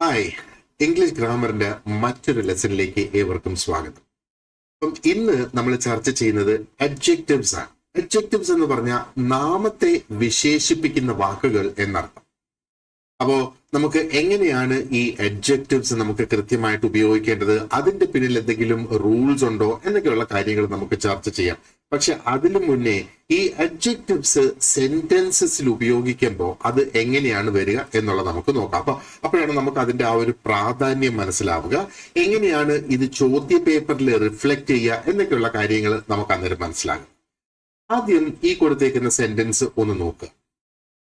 Hi, English ഗ്രാമറിന്റെ മറ്റൊരു ലെസണിലേക്ക് ഏവർക്കും സ്വാഗതം. അപ്പം ഇന്ന് നമ്മൾ ചർച്ച ചെയ്യുന്നത് അഡ്ജക്റ്റീവ്സ് ആണ്. അഡ്ജക്റ്റീവ്സ് എന്ന് പറഞ്ഞാൽ നാമത്തെ വിശേഷിപ്പിക്കുന്ന വാക്കുകൾ എന്നർത്ഥം. അപ്പോ നമുക്ക് എങ്ങനെയാണ് ഈ അഡ്ജക്റ്റീവ്സ് നമുക്ക് കൃത്യമായിട്ട് ഉപയോഗിക്കേണ്ടത്, അതിന്റെ പിന്നിൽ എന്തെങ്കിലും റൂൾസ് ഉണ്ടോ എന്നൊക്കെയുള്ള കാര്യങ്ങൾ നമുക്ക് ചർച്ച ചെയ്യാം. പക്ഷെ അതിനു മുന്നേ ഈ അഡ്ജക്റ്റീവ്സ് സെന്റൻസസിൽ ഉപയോഗിക്കുമ്പോൾ അത് എങ്ങനെയാണ് വരിക എന്നുള്ളത് നമുക്ക് നോക്കാം. അപ്പോഴാണ് നമുക്ക് അതിന്റെ ആ ഒരു പ്രാധാന്യം മനസ്സിലാവുക, എങ്ങനെയാണ് ഇത് ചോദ്യ പേപ്പറിൽ റിഫ്ലക്ട് ചെയ്യുക എന്നൊക്കെയുള്ള കാര്യങ്ങൾ നമുക്ക് അന്നേരം മനസ്സിലാകും. ആദ്യം ഈ കൊടുത്തേക്കുന്ന സെന്റൻസ് ഒന്ന് നോക്കുക.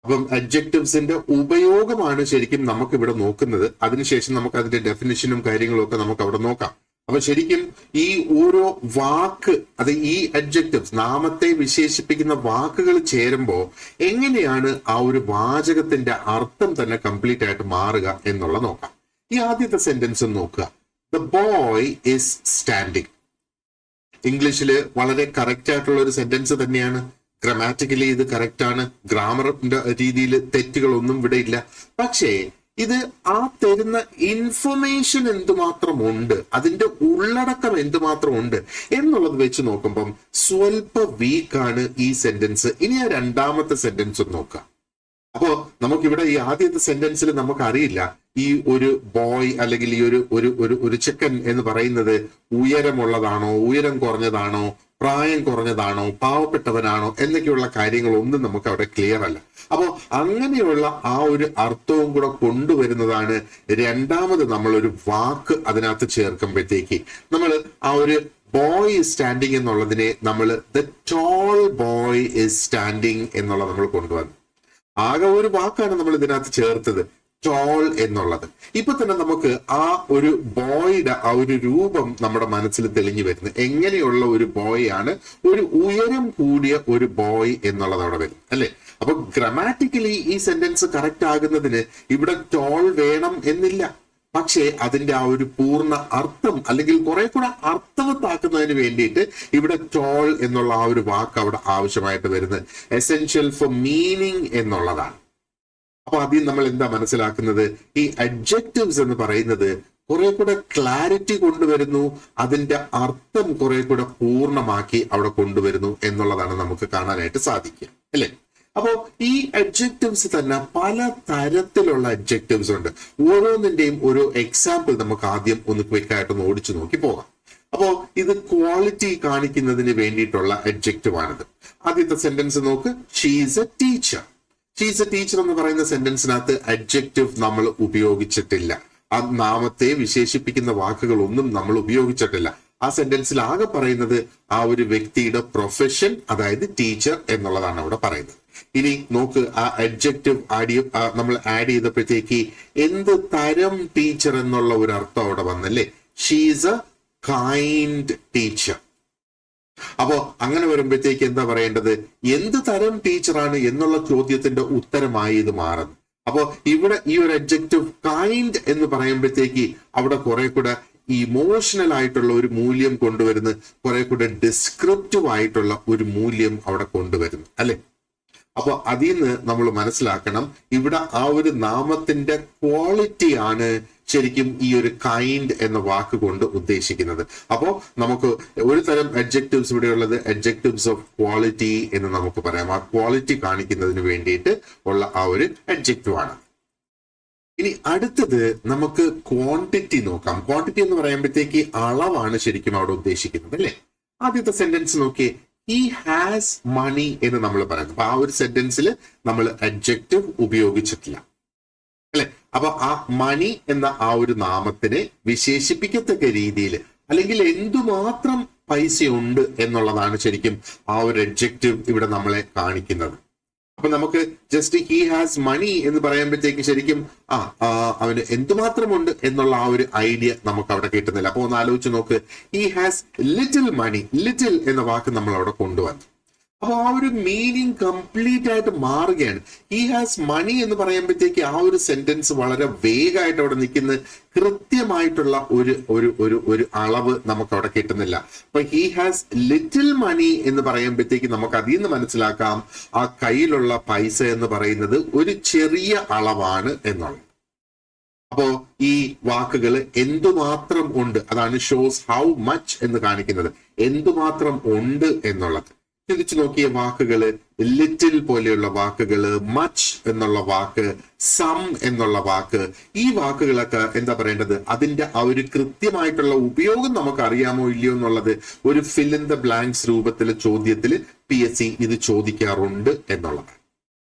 അപ്പം അഡ്ജക്റ്റീവ്സിന്റെ ഉപയോഗമാണ് ശരിക്കും നമുക്ക് ഇവിടെ നോക്കുന്നത്. അതിനുശേഷം നമുക്ക് അതിന്റെ ഡെഫിനിഷനും കാര്യങ്ങളും ഒക്കെ നമുക്ക് അവിടെ നോക്കാം. അപ്പൊ ശരിക്കും ഈ ഓരോ വാക്ക്, അത് ഈ അഡ്ജക്റ്റീവ്സ് നാമത്തെ വിശേഷിപ്പിക്കുന്ന വാക്കുകൾ ചേരുമ്പോൾ എങ്ങനെയാണ് ആ ഒരു വാചകത്തിന്റെ അർത്ഥം തന്നെ കംപ്ലീറ്റ് ആയിട്ട് മാറുക എന്നുള്ള നോക്കാം. ഈ ആദ്യത്തെ സെന്റൻസ് നോക്കുക. The boy is standing. ഇംഗ്ലീഷില് വളരെ കറക്റ്റ് ആയിട്ടുള്ള ഒരു സെന്റൻസ് തന്നെയാണ്. ഗ്രാമാറ്റിക്കലി ഇത് കറക്റ്റ് ആണ്. ഗ്രാമറിന്റെ രീതിയിൽ തെറ്റുകളൊന്നും ഇവിടെ ഇല്ല. പക്ഷേ ഇത് ആ തരുന്ന ഇൻഫർമേഷൻ എന്തുമാത്രം ഉണ്ട്, അതിന്റെ ഉള്ളടക്കം എന്തുമാത്രം ഉണ്ട് എന്നുള്ളത് വെച്ച് നോക്കുമ്പം സ്വല്പ വീക്കാണ് ഈ സെന്റൻസ്. ഇനി ആ രണ്ടാമത്തെ സെന്റൻസ് നോക്കാം. അപ്പോ നമുക്കിവിടെ ഈ ആദ്യത്തെ സെന്റൻസിൽ നമുക്കറിയില്ല ഈ ഒരു ബോയ് അല്ലെങ്കിൽ ഈ ഒരു ചെക്കൻ എന്ന് പറയുന്നത് ഉയരമുള്ളതാണോ, ഉയരം കുറഞ്ഞതാണോ, പ്രായം കുറഞ്ഞതാണോ, പാവപ്പെട്ടവനാണോ എന്നൊക്കെയുള്ള കാര്യങ്ങളൊന്നും നമുക്ക് അവിടെ ക്ലിയർ അല്ല. അപ്പോ അങ്ങനെയുള്ള ആ ഒരു അർത്ഥവും കൂടെ കൊണ്ടുവരുന്നതാണ് രണ്ടാമത് നമ്മൾ ഒരു വാക്ക് അതിനകത്ത് ചേർക്കുമ്പോഴത്തേക്ക് നമ്മൾ ആ ഒരു ബോയ് ഈസ് സ്റ്റാൻഡിങ് എന്നുള്ളതിനെ നമ്മൾ the toll boy is standing എന്നുള്ള നമ്മൾ കൊണ്ടുവന്നു. ആകെ ഒരു വാക്കാണ് നമ്മൾ ഇതിനകത്ത് ചേർത്തത്, ടോൾ എന്നുള്ളത്. ഇപ്പൊ തന്നെ നമുക്ക് ആ ഒരു ബോയുടെ ആ ഒരു രൂപം നമ്മുടെ മനസ്സിൽ തെളിഞ്ഞു വരുന്നത്. എങ്ങനെയുള്ള ഒരു ബോയ് ആണ്, ഒരു ഉയരം കൂടിയ ഒരു ബോയ് എന്നുള്ളത് അവിടെ വരും അല്ലെ. അപ്പൊ ഗ്രാമാറ്റിക്കലി ഈ സെന്റൻസ് കറക്റ്റ് ആകുന്നതിന് ഇവിടെ ടോൾ വേണം എന്നില്ല. പക്ഷേ അതിന്റെ ആ ഒരു പൂർണ്ണ അർത്ഥം അല്ലെങ്കിൽ കുറെ കൂടെ അർത്ഥവത്താക്കുന്നതിന് വേണ്ടിയിട്ട് ഇവിടെ ടോൾ എന്നുള്ള ആ ഒരു വാക്ക് അവിടെ ആവശ്യമായിട്ട് വരുന്നത് എസെൻഷ്യൽ ഫോർ മീനിങ് എന്നുള്ളതാണ്. അപ്പൊ ആദ്യം നമ്മൾ എന്താ മനസ്സിലാക്കുന്നത്, ഈ അഡ്ജക്റ്റീവ്സ് എന്ന് പറയുന്നത് കുറെ കൂടെ ക്ലാരിറ്റി കൊണ്ടുവരുന്നു, അതിന്റെ അർത്ഥം കുറെ കൂടെ പൂർണ്ണമാക്കി അവിടെ കൊണ്ടുവരുന്നു എന്നുള്ളതാണ് നമുക്ക് കാണാനായിട്ട് സാധിക്കുക അല്ലെ. അപ്പോ ഈ അഡ്ജക്റ്റീവ്സ് തന്നെ പല തരത്തിലുള്ള അഡ്ജക്റ്റീവ്സ് ഉണ്ട്. ഓരോന്നിന്റെയും ഒരു എക്സാമ്പിൾ നമുക്ക് ആദ്യം ഒന്ന് ക്വിക്കായിട്ടൊന്ന് ഓടിച്ചു നോക്കി പോകാം. അപ്പോ ഇത് ക്വാളിറ്റി കാണിക്കുന്നതിന് വേണ്ടിയിട്ടുള്ള അഡ്ജക്റ്റീവ് ആണിത്. ആദ്യത്തെ സെന്റൻസ് നോക്ക്. She's A teacher. She's A teacher എന്ന് പറയുന്ന സെന്റൻസിനകത്ത് അഡ്ജക്റ്റീവ് നമ്മൾ ഉപയോഗിച്ചിട്ടില്ല. ആ നാമത്തെ വിശേഷിപ്പിക്കുന്ന വാക്കുകളൊന്നും നമ്മൾ ഉപയോഗിച്ചിട്ടില്ല. ആ സെന്റൻസിൽ ആകെ പറയുന്നത് ആ ഒരു വ്യക്തിയുടെ പ്രൊഫഷൻ, അതായത് ടീച്ചർ എന്നുള്ളതാണ് അവിടെ പറയുന്നത്. ഇനി നോക്ക്, ആ അഡ്ജക്റ്റീവ് നമ്മൾ ആഡ് ചെയ്തപ്പോഴത്തേക്ക് എന്ത് തരം ടീച്ചർ എന്നുള്ള ഒരു അർത്ഥം അവിടെ വന്നല്ലേ. She's A kind teacher. അപ്പോ അങ്ങനെ വരുമ്പോഴത്തേക്ക് എന്താ പറയേണ്ടത്, എന്ത് തരം ടീച്ചറാണ് എന്നുള്ള ചോദ്യത്തിന്റെ ഉത്തരമായി ഇത് മാറുന്നു. അപ്പോ ഇവിടെ ഈ ഒരു അഡ്ജക്റ്റീവ് കൈൻഡ് എന്ന് പറയുമ്പോഴത്തേക്ക് അവിടെ കുറെ കൂടെ ഇമോഷണൽ ആയിട്ടുള്ള ഒരു മൂല്യം കൊണ്ടുവരുന്നു, കുറെ കൂടെ ഡിസ്ക്രിപ്റ്റീവ് ആയിട്ടുള്ള ഒരു മൂല്യം അവിടെ കൊണ്ടുവരുന്നു അല്ലെ. അപ്പൊ അതിൽ നിന്ന് നമ്മൾ മനസ്സിലാക്കണം, ഇവിടെ ആ ഒരു നാമത്തിന്റെ ക്വാളിറ്റി ആണ് ശരിക്കും ഈ ഒരു കൈൻഡ് എന്ന വാക്ക് കൊണ്ട് ഉദ്ദേശിക്കുന്നത്. അപ്പോ നമുക്ക് ഒരു തരം അഡ്ജക്റ്റീവ്സ് ഇവിടെ ഉള്ളത് അഡ്ജക്റ്റീവ്സ് ഓഫ് ക്വാളിറ്റി എന്ന് നമുക്ക് പറയാം. ആ ക്വാളിറ്റി കാണിക്കുന്നതിന് വേണ്ടിയിട്ട് ഉള്ള ആ ഒരു അഡ്ജക്റ്റീവ് ആണ്. ഇനി അടുത്തത് നമുക്ക് ക്വാണ്ടിറ്റി നോക്കാം. ക്വാണ്ടിറ്റി എന്ന് പറയുമ്പോഴത്തേക്ക് അളവാണ് ശരിക്കും അവിടെ ഉദ്ദേശിക്കുന്നത് അല്ലെ. ആദ്യത്തെ സെന്റൻസ് നോക്കിയേ, ഹി ഹാസ് മണി എന്ന് നമ്മൾ പറയുന്നത്. അപ്പൊ ആ ഒരു സെന്റൻസിൽ നമ്മൾ അഡ്ജക്റ്റീവ് ഉപയോഗിച്ചിട്ടില്ല അല്ലെ. അപ്പൊ ആ മണി എന്ന ആ ഒരു നാമത്തിനെ വിശേഷിപ്പിക്കത്തക്ക രീതിയിൽ അല്ലെങ്കിൽ എന്തുമാത്രം പൈസയുണ്ട് എന്നുള്ളതാണ് ശരിക്കും ആ ഒരു അഡ്ജക്റ്റീവ് ഇവിടെ നമ്മളെ കാണിക്കുന്നത്. അപ്പൊ നമുക്ക് ജസ്റ്റ് ഹി ഹാസ് മണി എന്ന് പറയുമ്പോഴത്തേക്ക് ശരിക്കും അവന് എന്തുമാത്രമുണ്ട് എന്നുള്ള ആ ഒരു ഐഡിയ നമുക്ക് അവിടെ കിട്ടുന്നില്ല. അപ്പൊ ഒന്ന് ആലോചിച്ച് നോക്ക്, he has little money. Little എന്ന വാക്ക് നമ്മൾ അവിടെ കൊണ്ടുവന്നു. അപ്പൊ ആ ഒരു മീനിങ് കംപ്ലീറ്റ് ആയിട്ട് മാറുകയാണ്. ഹി ഹാസ് മണി എന്ന് പറയുമ്പോഴത്തേക്ക് ആ ഒരു സെന്റൻസ് വളരെ വേഗമായിട്ട് അവിടെ നിൽക്കുന്ന കൃത്യമായിട്ടുള്ള ഒരു അളവ് നമുക്ക് അവിടെ കിട്ടുന്നില്ല. അപ്പൊ ഹി ഹാസ് ലിറ്റിൽ മണി എന്ന് പറയുമ്പോഴത്തേക്ക് നമുക്ക് അതിൽ നിന്ന് മനസ്സിലാക്കാം ആ കയ്യിലുള്ള പൈസ എന്ന് പറയുന്നത് ഒരു ചെറിയ അളവാണ് എന്നുള്ളത്. അപ്പോ ഈ വാക്കുകൾ എന്തുമാത്രം ഉണ്ട്, അതാണ് ഷോസ് ഹൗ മച്ച് എന്ന് കാണിക്കുന്നത്, എന്തുമാത്രം ഉണ്ട് എന്നുള്ളത്. ചിന്തിച്ചു നോക്കിയ വാക്കുകള് ലിറ്റിൽ പോലെയുള്ള വാക്കുകള്, മച്ച് എന്നുള്ള വാക്ക്, സം എന്നുള്ള വാക്ക്, ഈ വാക്കുകളൊക്കെ എന്താ പറയേണ്ടത്, അതിന്റെ ആ ഒരു കൃത്യമായിട്ടുള്ള ഉപയോഗം നമുക്ക് അറിയാമോ ഇല്ലയോ എന്നുള്ളത് ഒരു ഫിൽ ഇൻ ദ ബ്ലാങ്ക്സ് രൂപത്തിൽ ചോദ്യത്തിൽ PSC ഇത് ചോദിക്കാറുണ്ട് എന്നുള്ളതാണ്.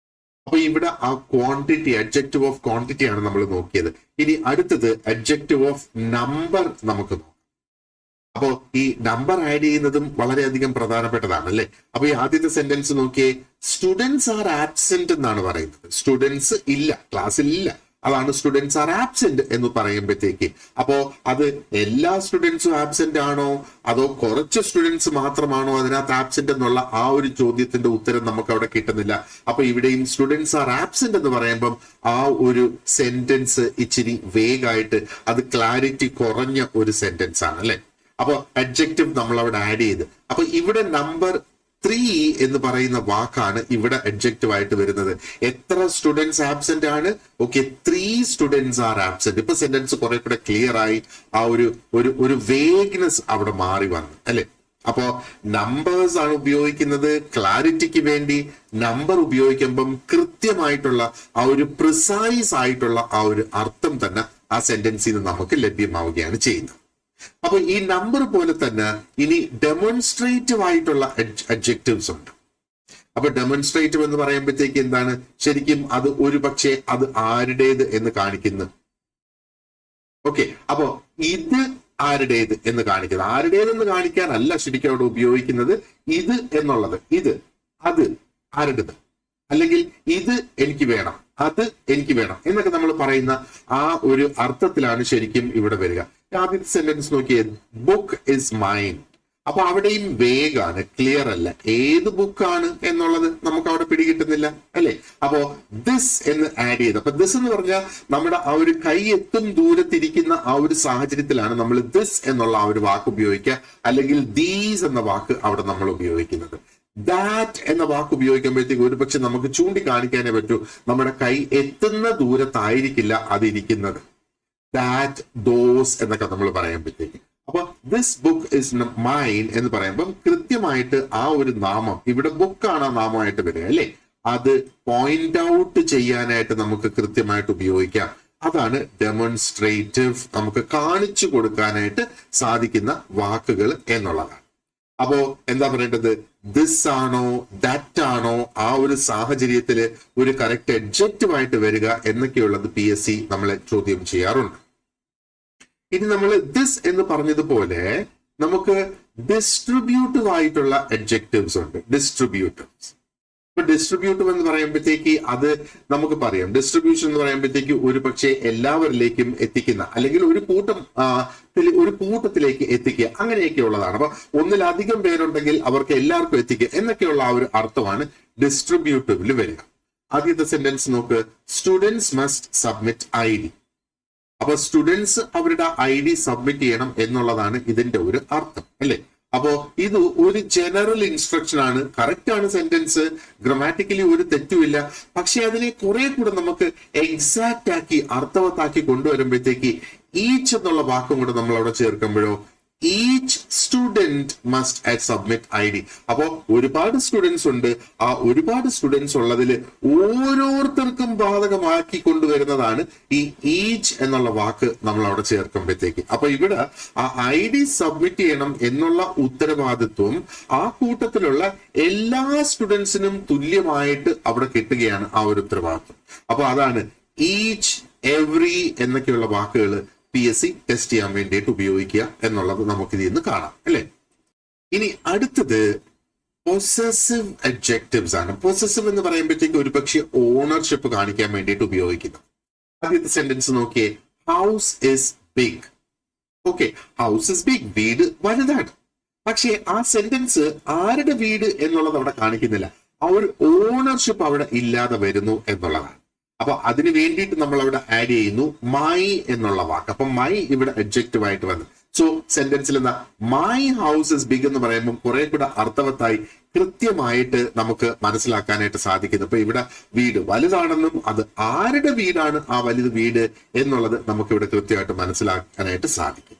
അപ്പൊ ഇവിടെ ആ ക്വാണ്ടിറ്റി, അഡ്ജക്റ്റീവ് ഓഫ് ക്വാണ്ടിറ്റി ആണ് നമ്മൾ നോക്കിയത്. ഇനി അടുത്തത് അഡ്ജക്റ്റീവ് ഓഫ് നമ്പർ നമുക്ക് നോക്കാം. അപ്പോ ഈ നമ്പർ ആഡ് ചെയ്യുന്നതും വളരെയധികം പ്രധാനപ്പെട്ടതാണ് അല്ലെ. അപ്പൊ ഈ ആദ്യത്തെ സെന്റൻസ് നോക്കിയേ, സ്റ്റുഡൻസ് ആർ ആബ്സെന്റ് എന്നാണ് പറയുന്നത്. സ്റ്റുഡൻസ് ഇല്ല, ക്ലാസ്സിൽ ഇല്ല, അതാണ് സ്റ്റുഡൻസ് ആർ ആബ്സെന്റ് എന്ന് പറയുമ്പോഴത്തേക്ക്. അപ്പോ അത് എല്ലാ സ്റ്റുഡൻസും ആബ്സെന്റ് ആണോ അതോ കുറച്ച് സ്റ്റുഡൻസ് മാത്രമാണോ അതിനകത്ത് ആബ്സെന്റ് എന്നുള്ള ആ ഒരു ചോദ്യത്തിന്റെ ഉത്തരം നമുക്ക് അവിടെ കിട്ടുന്നില്ല. അപ്പൊ ഇവിടെയും സ്റ്റുഡൻസ് ആർ ആബ്സെന്റ് എന്ന് പറയുമ്പം ആ ഒരു സെന്റൻസ് ഇച്ചിരി വേഗമായിട്ട്, അത് ക്ലാരിറ്റി കുറഞ്ഞ ഒരു സെന്റൻസ് ആണ് അല്ലെ. അപ്പൊ അഡ്ജക്റ്റീവ് നമ്മൾ അവിടെ ആഡ് ചെയ്ത്, അപ്പൊ ഇവിടെ നമ്പർ 3 എന്ന് പറയുന്ന വാക്കാണ് ഇവിടെ അഡ്ജക്റ്റീവ് ആയിട്ട് വരുന്നത്. എത്ര സ്റ്റുഡൻസ് ആബ്സെന്റ് ആണ്? Okay, 3 students are absent. ഇപ്പൊ സെന്റൻസ് കുറെ കൂടെ ക്ലിയർ ആയി, ആ ഒരു വേഗ്നെസ് അവിടെ മാറി വന്നു അല്ലെ. അപ്പോ നമ്പേഴ്സ് ആണ് ഉപയോഗിക്കുന്നത് ക്ലാരിറ്റിക്ക് വേണ്ടി. നമ്പർ ഉപയോഗിക്കുമ്പം കൃത്യമായിട്ടുള്ള ആ ഒരു പ്രിസൈസ് ആയിട്ടുള്ള ആ ഒരു അർത്ഥം തന്നെ ആ സെന്റൻസിൽ നിന്ന് നമുക്ക് ലഭ്യമാവുകയാണ് ചെയ്യുന്നത്. അപ്പൊ ഈ നമ്പർ പോലെ തന്നെ ഇനി ഡെമോൺസ്ട്രേറ്റീവ് ആയിട്ടുള്ള അഡ്ജക്റ്റീവ്സ് ഉണ്ട്. അപ്പൊ ഡെമോൺസ്ട്രേറ്റീവ് എന്ന് പറയുമ്പോഴത്തേക്ക് എന്താണ്, ശരിക്കും അത് ഒരു പക്ഷേ അത് ആരുടേത് എന്ന് കാണിക്കുന്നു. ഓക്കെ, അപ്പോ ഇത് ആരുടേത് എന്ന് കാണിക്കുന്നത്, ആരുടേതെന്ന് കാണിക്കാനല്ല ശരിക്കും അവിടെ ഉപയോഗിക്കുന്നത്. ഇത് എന്നുള്ളത്, ഇത്, അത് ആരുടേത്, അല്ലെങ്കിൽ ഇത് എനിക്ക് വേണം, അത് എനിക്ക് വേണം എന്നൊക്കെ നമ്മൾ പറയുന്ന ആ ഒരു അർത്ഥത്തിലാണ് ശരിക്കും ഇവിടെ വരിക. ആദ്യത്തെ സെന്റൻസ് നോക്കിയേ, ബുക്ക് ഇസ് മൈൻ. അപ്പൊ അവിടെയും വേഗാണ്, ക്ലിയർ അല്ല, ഏത് ബുക്കാണ് എന്നുള്ളത് നമുക്ക് അവിടെ പിടികിട്ടുന്നില്ല അല്ലെ. അപ്പോ ദിസ് എന്ന് ആഡ് ചെയ്ത്, അപ്പൊ ദിസ് എന്ന് പറഞ്ഞാൽ നമ്മുടെ ആ ഒരു കൈ എത്തും ദൂരത്തിരിക്കുന്ന ആ ഒരു സാഹചര്യത്തിലാണ് നമ്മൾ ദിസ് എന്നുള്ള ആ ഒരു വാക്ക് ഉപയോഗിക്കുക, അല്ലെങ്കിൽ ദീസ് എന്ന വാക്ക് അവിടെ നമ്മൾ ഉപയോഗിക്കുന്നത്. ദാറ്റ് എന്ന വാക്ക് ഉപയോഗിക്കുമ്പോഴത്തേക്ക് ഒരുപക്ഷെ നമുക്ക് ചൂണ്ടിക്കാണിക്കാനേ പറ്റൂ, നമ്മുടെ കൈ എത്തുന്ന ദൂരത്തായിരിക്കില്ല അതിരിക്കുന്നത്. ദാറ്റ്, ദോസ് എന്നൊക്കെ നമ്മൾ പറയുമ്പോഴത്തേക്ക്. അപ്പൊ ദിസ് ബുക്ക് ഇസ് മൈൻ എന്ന് പറയുമ്പോൾ കൃത്യമായിട്ട് ആ ഒരു നാമം, ഇവിടെ ബുക്കാണ് ആ നാമമായിട്ട് വരിക അല്ലെ, അത് പോയിന്റ് ഔട്ട് ചെയ്യാനായിട്ട് നമുക്ക് കൃത്യമായിട്ട് ഉപയോഗിക്കാം. അതാണ് ഡെമോൺസ്ട്രേറ്റീവ്, നമുക്ക് കാണിച്ചു കൊടുക്കാനായിട്ട് സാധിക്കുന്ന വാക്കുകൾ എന്നുള്ളതാണ്. അപ്പോ എന്താ പറയേണ്ടത്, ദിസ് ആണോ ദാറ്റ് ആണോ ആ ഒരു സാഹചര്യത്തിൽ ഒരു കറക്റ്റ് അഡ്ജക്റ്റീവ് ആയിട്ട് വരിക എന്നൊക്കെയുള്ളത് PSC നമ്മളെ ചോദ്യം ചെയ്യാറുണ്ട്. ഇനി നമ്മൾ ദിസ് എന്ന് പറഞ്ഞതുപോലെ നമുക്ക് ഡിസ്ട്രിബ്യൂട്ടീവ് ആയിട്ടുള്ള അഡ്ജക്റ്റീവ്സ് ഉണ്ട്. ഡിസ്ട്രിബ്യൂട്ടീവ്സ്, ഇപ്പൊ ഡിസ്ട്രിബ്യൂട്ടീവ് എന്ന് പറയുമ്പോഴത്തേക്ക് അത് നമുക്ക് പറയാം, ഡിസ്ട്രിബ്യൂഷൻ എന്ന് പറയുമ്പോഴത്തേക്ക് ഒരു പക്ഷേ എല്ലാവരിലേക്കും എത്തിക്കുന്ന, അല്ലെങ്കിൽ ഒരു കൂട്ടത്തിലേക്ക് എത്തിക്കുക, അങ്ങനെയൊക്കെ ഉള്ളതാണ്. അപ്പൊ ഒന്നിലധികം പേരുണ്ടെങ്കിൽ അവർക്ക് എല്ലാവർക്കും എത്തിക്കുക എന്നൊക്കെയുള്ള ആ ഒരു അർത്ഥമാണ് ഡിസ്ട്രിബ്യൂട്ടീവിൽ വരിക. ആദ്യത്തെ സെന്റൻസ് നോക്ക്, സ്റ്റുഡൻസ് മസ്റ്റ് സബ്മിറ്റ് ID. അപ്പൊ സ്റ്റുഡൻസ് അവരുടെ ID സബ്മിറ്റ് ചെയ്യണം എന്നുള്ളതാണ് ഇതിന്റെ ഒരു അർത്ഥം അല്ലെ. അപ്പോ ഇത് ഒരു ജനറൽ ഇൻസ്ട്രക്ഷൻ ആണ്, കറക്റ്റ് ആണ് സെന്റൻസ്, ഗ്രാമാറ്റിക്കലി ഒരു തെറ്റുമില്ല. പക്ഷെ അതിനെ കുറെ കൂടെ നമുക്ക് എക്സാക്റ്റ് ആക്കി അർത്ഥവത്താക്കി കൊണ്ടുവരുമ്പോഴത്തേക്ക് ഈച്ച് എന്നുള്ള വാക്കും കൂടെ നമ്മൾ അവിടെ ചേർക്കുമ്പോഴോ, each student must submit ID. അപ്പോ ഒരുപാട് സ്റ്റുഡൻസ് ഉണ്ട്, ആ ഒരുപാട് സ്റ്റുഡൻസ് ഉള്ളതിൽ ഓരോരുത്തർക്കും ബാധകമാക്കി കൊണ്ടുവരുന്നതാണ് ഈ ഈച്ച് എന്നുള്ള വാക്ക് നമ്മൾ അവിടെ ചേർക്കുമ്പോഴത്തേക്ക്. അപ്പൊ ഇവിടെ ആ ID സബ്മിറ്റ് ചെയ്യണം എന്നുള്ള ഉത്തരവാദിത്വം ആ കൂട്ടത്തിലുള്ള എല്ലാ സ്റ്റുഡൻസിനും തുല്യമായിട്ട് അവിടെ കിട്ടുകയാണ് ആ ഒരു ഉത്തരവാദിത്വം. അപ്പൊ അതാണ് ഈച്ച്, എവറി എന്നൊക്കെയുള്ള വാക്കുകൾ PSC ടെസ്റ്റ് ചെയ്യാൻ വേണ്ടിയിട്ട് ഉപയോഗിക്കുക എന്നുള്ളത് നമുക്ക് ഇതിൽ നിന്ന് കാണാം അല്ലെ. ഇനി അടുത്തത് പൊസസീവ് അഡ്ജക്റ്റീവ്സ് ആണ്. പൊസസീവ് എന്ന് പറയുമ്പോഴത്തേക്ക് ഒരു പക്ഷേ ഓണർഷിപ്പ് കാണിക്കാൻ വേണ്ടിയിട്ട് ഉപയോഗിക്കുന്നത്. ആദ്യത്തെ സെന്റൻസ് നോക്കിയേ, house is big. Okay, house is big, വീട് വലുതാണ്. പക്ഷേ ആ സെന്റൻസ് ആരുടെ വീട് എന്നുള്ളത് അവിടെ കാണിക്കുന്നില്ല, ആ ഒരു ഓണർഷിപ്പ് അവിടെ ഇല്ലാതെ വരുന്നു എന്നുള്ളതാണ്. അപ്പൊ അതിന് വേണ്ടിയിട്ട് നമ്മൾ അവിടെ ആഡ് ചെയ്യുന്നു മൈ എന്നുള്ള വാക്ക്. അപ്പൊ മൈ ഇവിടെ അഡ്ജക്റ്റീവ് ആയിട്ട് വന്നു. സോ സെന്റൻസിൽ എന്താ മൈ ഹൗസ് ഇസ് ബിഗ് എന്ന് പറയുമ്പോൾ കുറെ കൂടെ അർത്ഥവത്തായി കൃത്യമായിട്ട് നമുക്ക് മനസ്സിലാക്കാനായിട്ട് സാധിക്കുന്നു. ഇപ്പൊ ഇവിടെ വീട് വലുതാണെന്നും അത് ആരുടെ വീടാണ് ആ വലുത് വീട് എന്നുള്ളത് നമുക്ക് ഇവിടെ കൃത്യമായിട്ട് മനസ്സിലാക്കാനായിട്ട് സാധിക്കും.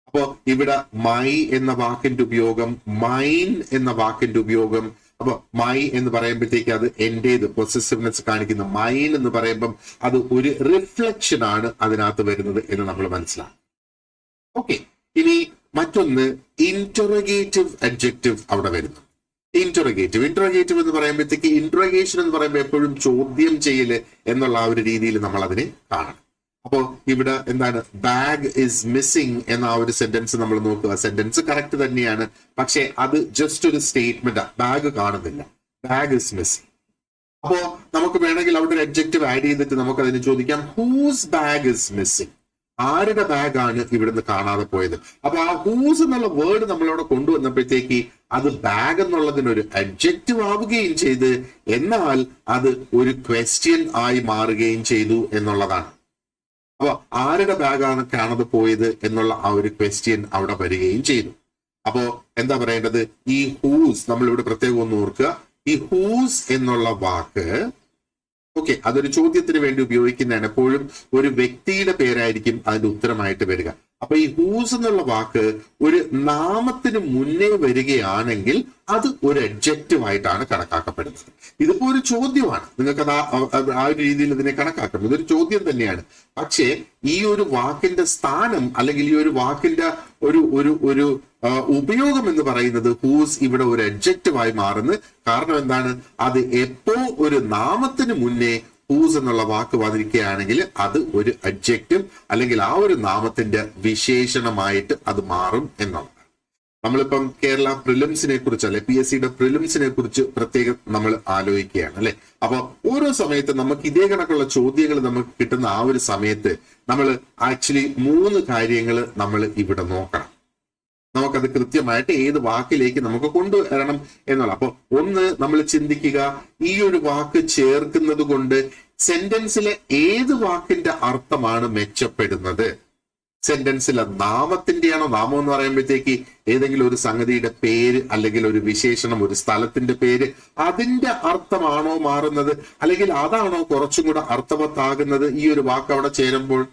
അപ്പോ ഇവിടെ മൈ എന്ന വാക്കിന്റെ ഉപയോഗം, മൈൻ എന്ന വാക്കിന്റെ ഉപയോഗം. അപ്പൊ മൈ എന്ന് പറയുമ്പോഴത്തേക്ക് അത് എന്റേത് പൊസസീവ്നെസ് കാണിക്കുന്ന, മൈൻ എന്ന് പറയുമ്പം അത് ഒരു റിഫ്ലക്ഷൻ ആണ് അതിനകത്ത് വരുന്നത് എന്ന് നമ്മൾ മനസ്സിലാക്കും. ഓക്കെ, ഇനി മറ്റൊന്ന് ഇന്ററോഗേറ്റീവ് അഡ്ജക്റ്റീവ് അവിടെ വരുന്നു. ഇന്ററോഗേറ്റീവ് എന്ന് പറയുമ്പോഴത്തേക്ക് ഇന്ററോഗേഷൻ എന്ന് പറയുമ്പോൾ എപ്പോഴും ചോദ്യം ചെയ്യല് എന്നുള്ള ആ ഒരു രീതിയിൽ നമ്മൾ അതിനെ കാണണം. അപ്പോ ഇവിടെ എന്താണ്, ബാഗ് ഇസ് മിസ്സിംഗ് എന്ന ആ ഒരു സെന്റൻസ് നമ്മൾ നോക്കുക. സെന്റൻസ് കറക്റ്റ് തന്നെയാണ്, പക്ഷെ അത് ജസ്റ്റ് ഒരു സ്റ്റേറ്റ്മെന്റ്, ബാഗ് കാണുന്നില്ല, ബാഗ് ഇസ് മിസ്സിംഗ്. അപ്പോ നമുക്ക് വേണമെങ്കിൽ അവിടെ ഒരു അഡ്ജക്റ്റീവ് ആഡ് ചെയ്തിട്ട് നമുക്ക് അതിന് ചോദിക്കാം ഹൂസ് ബാഗ് ഇസ് മിസ്സിംഗ്, ആരുടെ ബാഗാണ് ഇവിടുന്ന് കാണാതെ പോയത്. അപ്പൊ ആ ഹൂസ് എന്നുള്ള വേർഡ് നമ്മളവിടെ കൊണ്ടുവന്നപ്പോഴത്തേക്ക് അത് ബാഗ് എന്നുള്ളതിനൊരു അഡ്ജക്റ്റീവ് ആവുകയും ചെയ്ത്, എന്നാൽ അത് ഒരു ക്വസ്റ്റ്യൻ ആയി മാറുകയും ചെയ്തു എന്നുള്ളതാണ്. അപ്പൊ ആരുടെ ബാഗാണ് കാണാതെ പോയത് എന്നുള്ള ആ ഒരു ക്വസ്റ്റ്യൻ അവിടെ വരികയും ചെയ്തു. അപ്പോ എന്താ പറയേണ്ടത്, ഈ ഹൂസ് നമ്മൾ ഇവിടെ പ്രത്യേകം ഒന്ന് ഓർക്കുക. ഈ ഹൂസ് എന്നുള്ള വാക്ക് ഓക്കെ, അതൊരു ചോദ്യത്തിന് വേണ്ടി ഉപയോഗിക്കുന്നതാണ്. എപ്പോഴും ഒരു വ്യക്തിയുടെ പേരായിരിക്കും അതിന്റെ ഉത്തരമായിട്ട് വരിക. അപ്പൊ ഈ ഹൂസ് എന്നുള്ള വാക്ക് ഒരു നാമത്തിന് മുന്നേ വരികയാണെങ്കിൽ അത് ഒരു അഡ്ജക്റ്റീവ് ആയിട്ടാണ് കണക്കാക്കപ്പെടുന്നത്. ഇതിപ്പോ ഒരു ചോദ്യമാണ്, നിങ്ങൾക്ക് അത് ആ ഒരു രീതിയിൽ ഇതിനെ കണക്കാക്കണം, ഇതൊരു ചോദ്യം തന്നെയാണ്. പക്ഷേ ഈ ഒരു വാക്കിന്റെ സ്ഥാനം അല്ലെങ്കിൽ ഈ ഒരു വാക്കിന്റെ ഒരു ഒരു ഒരു ഉപയോഗം എന്ന് പറയുന്നത് ഹൂസ് ഇവിടെ ഒരു അഡ്ജക്റ്റീവ് ആയി മാറുന്നു. കാരണം എന്താണ്, അത് എപ്പോ ഒരു നാമത്തിന് മുന്നേ ഹൂസ് എന്നുള്ള വാക്ക് വന്നിരിക്കുകയാണെങ്കിൽ അത് ഒരു അഡ്ജക്റ്റീവ് അല്ലെങ്കിൽ ആ ഒരു നാമത്തിന്റെ വിശേഷണമായിട്ട് അത് മാറും എന്നുള്ളതാണ്. നമ്മളിപ്പം കേരള പ്രിലിംസിനെ കുറിച്ച് അല്ലെ PSCയുടെ പ്രിലിംസിനെ കുറിച്ച് പ്രത്യേകം നമ്മൾ ആലോചിക്കുകയാണ് അല്ലെ. അപ്പൊ ഓരോ സമയത്ത് നമുക്ക് ഇതേ കണക്കുള്ള ചോദ്യങ്ങൾ നമുക്ക് കിട്ടുന്ന ആ ഒരു സമയത്ത് നമ്മൾ ആക്ച്വലി 3 കാര്യങ്ങൾ നമ്മൾ ഇവിടെ നോക്കണം. നമുക്കത് കൃത്യമായിട്ട് ഏത് വാക്കിലേക്ക് നമുക്ക് കൊണ്ടുവരണം എന്നുള്ള. അപ്പൊ ഒന്ന് നമ്മൾ ചിന്തിക്കുക, ഈ ഒരു വാക്ക് ചേർക്കുന്നത് കൊണ്ട് സെന്റൻസിലെ ഏത് വാക്കിന്റെ അർത്ഥമാണ് മെച്ചപ്പെടുന്നത്? സെന്റൻസിലെ നാമത്തിന്റെയാണോ? നാമം എന്ന് പറയുമ്പോഴത്തേക്ക് ഏതെങ്കിലും ഒരു സംഗതിയുടെ പേര് അല്ലെങ്കിൽ ഒരു വിശേഷണം, ഒരു സ്ഥലത്തിന്റെ പേര്, അതിന്റെ അർത്ഥമാണോ മാറുന്നത്, അല്ലെങ്കിൽ അതാണോ കുറച്ചും കൂടെ അർത്ഥവത്താകുന്നത് ഈ ഒരു വാക്ക് അവിടെ ചേരുമ്പോൾ?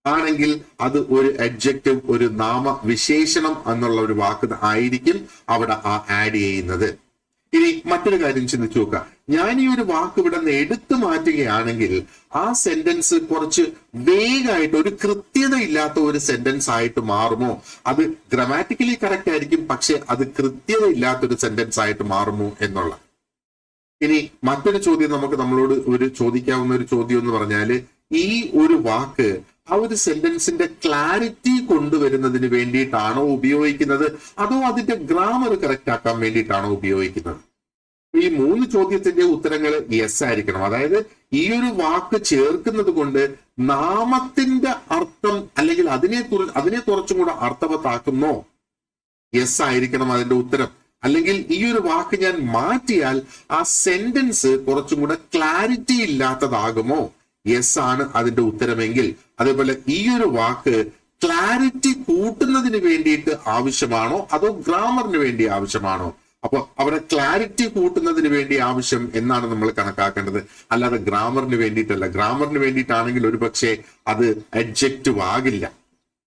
ആണെങ്കിൽ അത് ഒരു അഡ്ജക്റ്റീവ്, ഒരു നാമ വിശേഷണം എന്നുള്ള ഒരു വാക്ക് ആയിരിക്കും അവിടെ ആഡ് ചെയ്യുന്നത്. ഇനി മറ്റൊരു കാര്യം ചിന്തിച്ചു നോക്കുക, ഞാൻ ഈ ഒരു വാക്ക് ഇവിടെ നിന്ന് എടുത്തു മാറ്റുകയാണെങ്കിൽ ആ സെന്റൻസ് കുറച്ച് വേഗമായിട്ട് ഒരു കൃത്യത ഇല്ലാത്ത ഒരു സെന്റൻസ് ആയിട്ട് മാറുമോ? അത് ഗ്രാമാറ്റിക്കലി കറക്റ്റ് ആയിരിക്കും, പക്ഷെ അത് കൃത്യത ഇല്ലാത്തൊരു സെന്റൻസ് ആയിട്ട് മാറുമോ എന്നുള്ള. ഇനി മറ്റൊരു ചോദ്യം നമ്മളോട് ചോദിക്കാവുന്ന ഒരു ചോദ്യം എന്ന് പറഞ്ഞാല്, ഈ ഒരു വാക്ക് ആ ഒരു സെന്റൻസിന്റെ ക്ലാരിറ്റി കൊണ്ടുവരുന്നതിന് വേണ്ടിയിട്ടാണോ ഉപയോഗിക്കുന്നത്, അതോ അതിന്റെ ഗ്രാമർ കറക്റ്റ് ആക്കാൻ വേണ്ടിയിട്ടാണോ ഉപയോഗിക്കുന്നത്? ഈ 3 ചോദ്യത്തിന്റെ ഉത്തരങ്ങൾ യെസ് ആയിരിക്കണം. അതായത് ഈ ഒരു വാക്ക് ചേർക്കുന്നത് കൊണ്ട് നാമത്തിന്റെ അർത്ഥം അല്ലെങ്കിൽ അതിനെ കുറച്ചും കൂടെ അർത്ഥവത്താക്കുന്നോ? യെസ് ആയിരിക്കണം അതിന്റെ ഉത്തരം. അല്ലെങ്കിൽ ഈ ഒരു വാക്ക് ഞാൻ മാറ്റിയാൽ ആ സെന്റൻസ് കുറച്ചും കൂടെ ക്ലാരിറ്റി ഇല്ലാത്തതാകുമോ? യെസ് ആണ് അതിന്റെ ഉത്തരമെങ്കിൽ. അതേപോലെ ഈ ഒരു വാക്ക് ക്ലാരിറ്റി കൂട്ടുന്നതിന് വേണ്ടിയിട്ട് ആവശ്യമാണോ അതോ ഗ്രാമറിന് വേണ്ടി ആവശ്യമാണോ? അപ്പൊ അവിടെ ക്ലാരിറ്റി കൂട്ടുന്നതിന് വേണ്ടി ആവശ്യം എന്നാണ് നമ്മൾ കണക്കാക്കേണ്ടത്, അല്ലാതെ ഗ്രാമറിന് വേണ്ടിയിട്ടല്ല. ഗ്രാമറിന് വേണ്ടിയിട്ടാണെങ്കിൽ ഒരു പക്ഷേ അത് അഡ്ജക്റ്റീവ് ആകില്ല,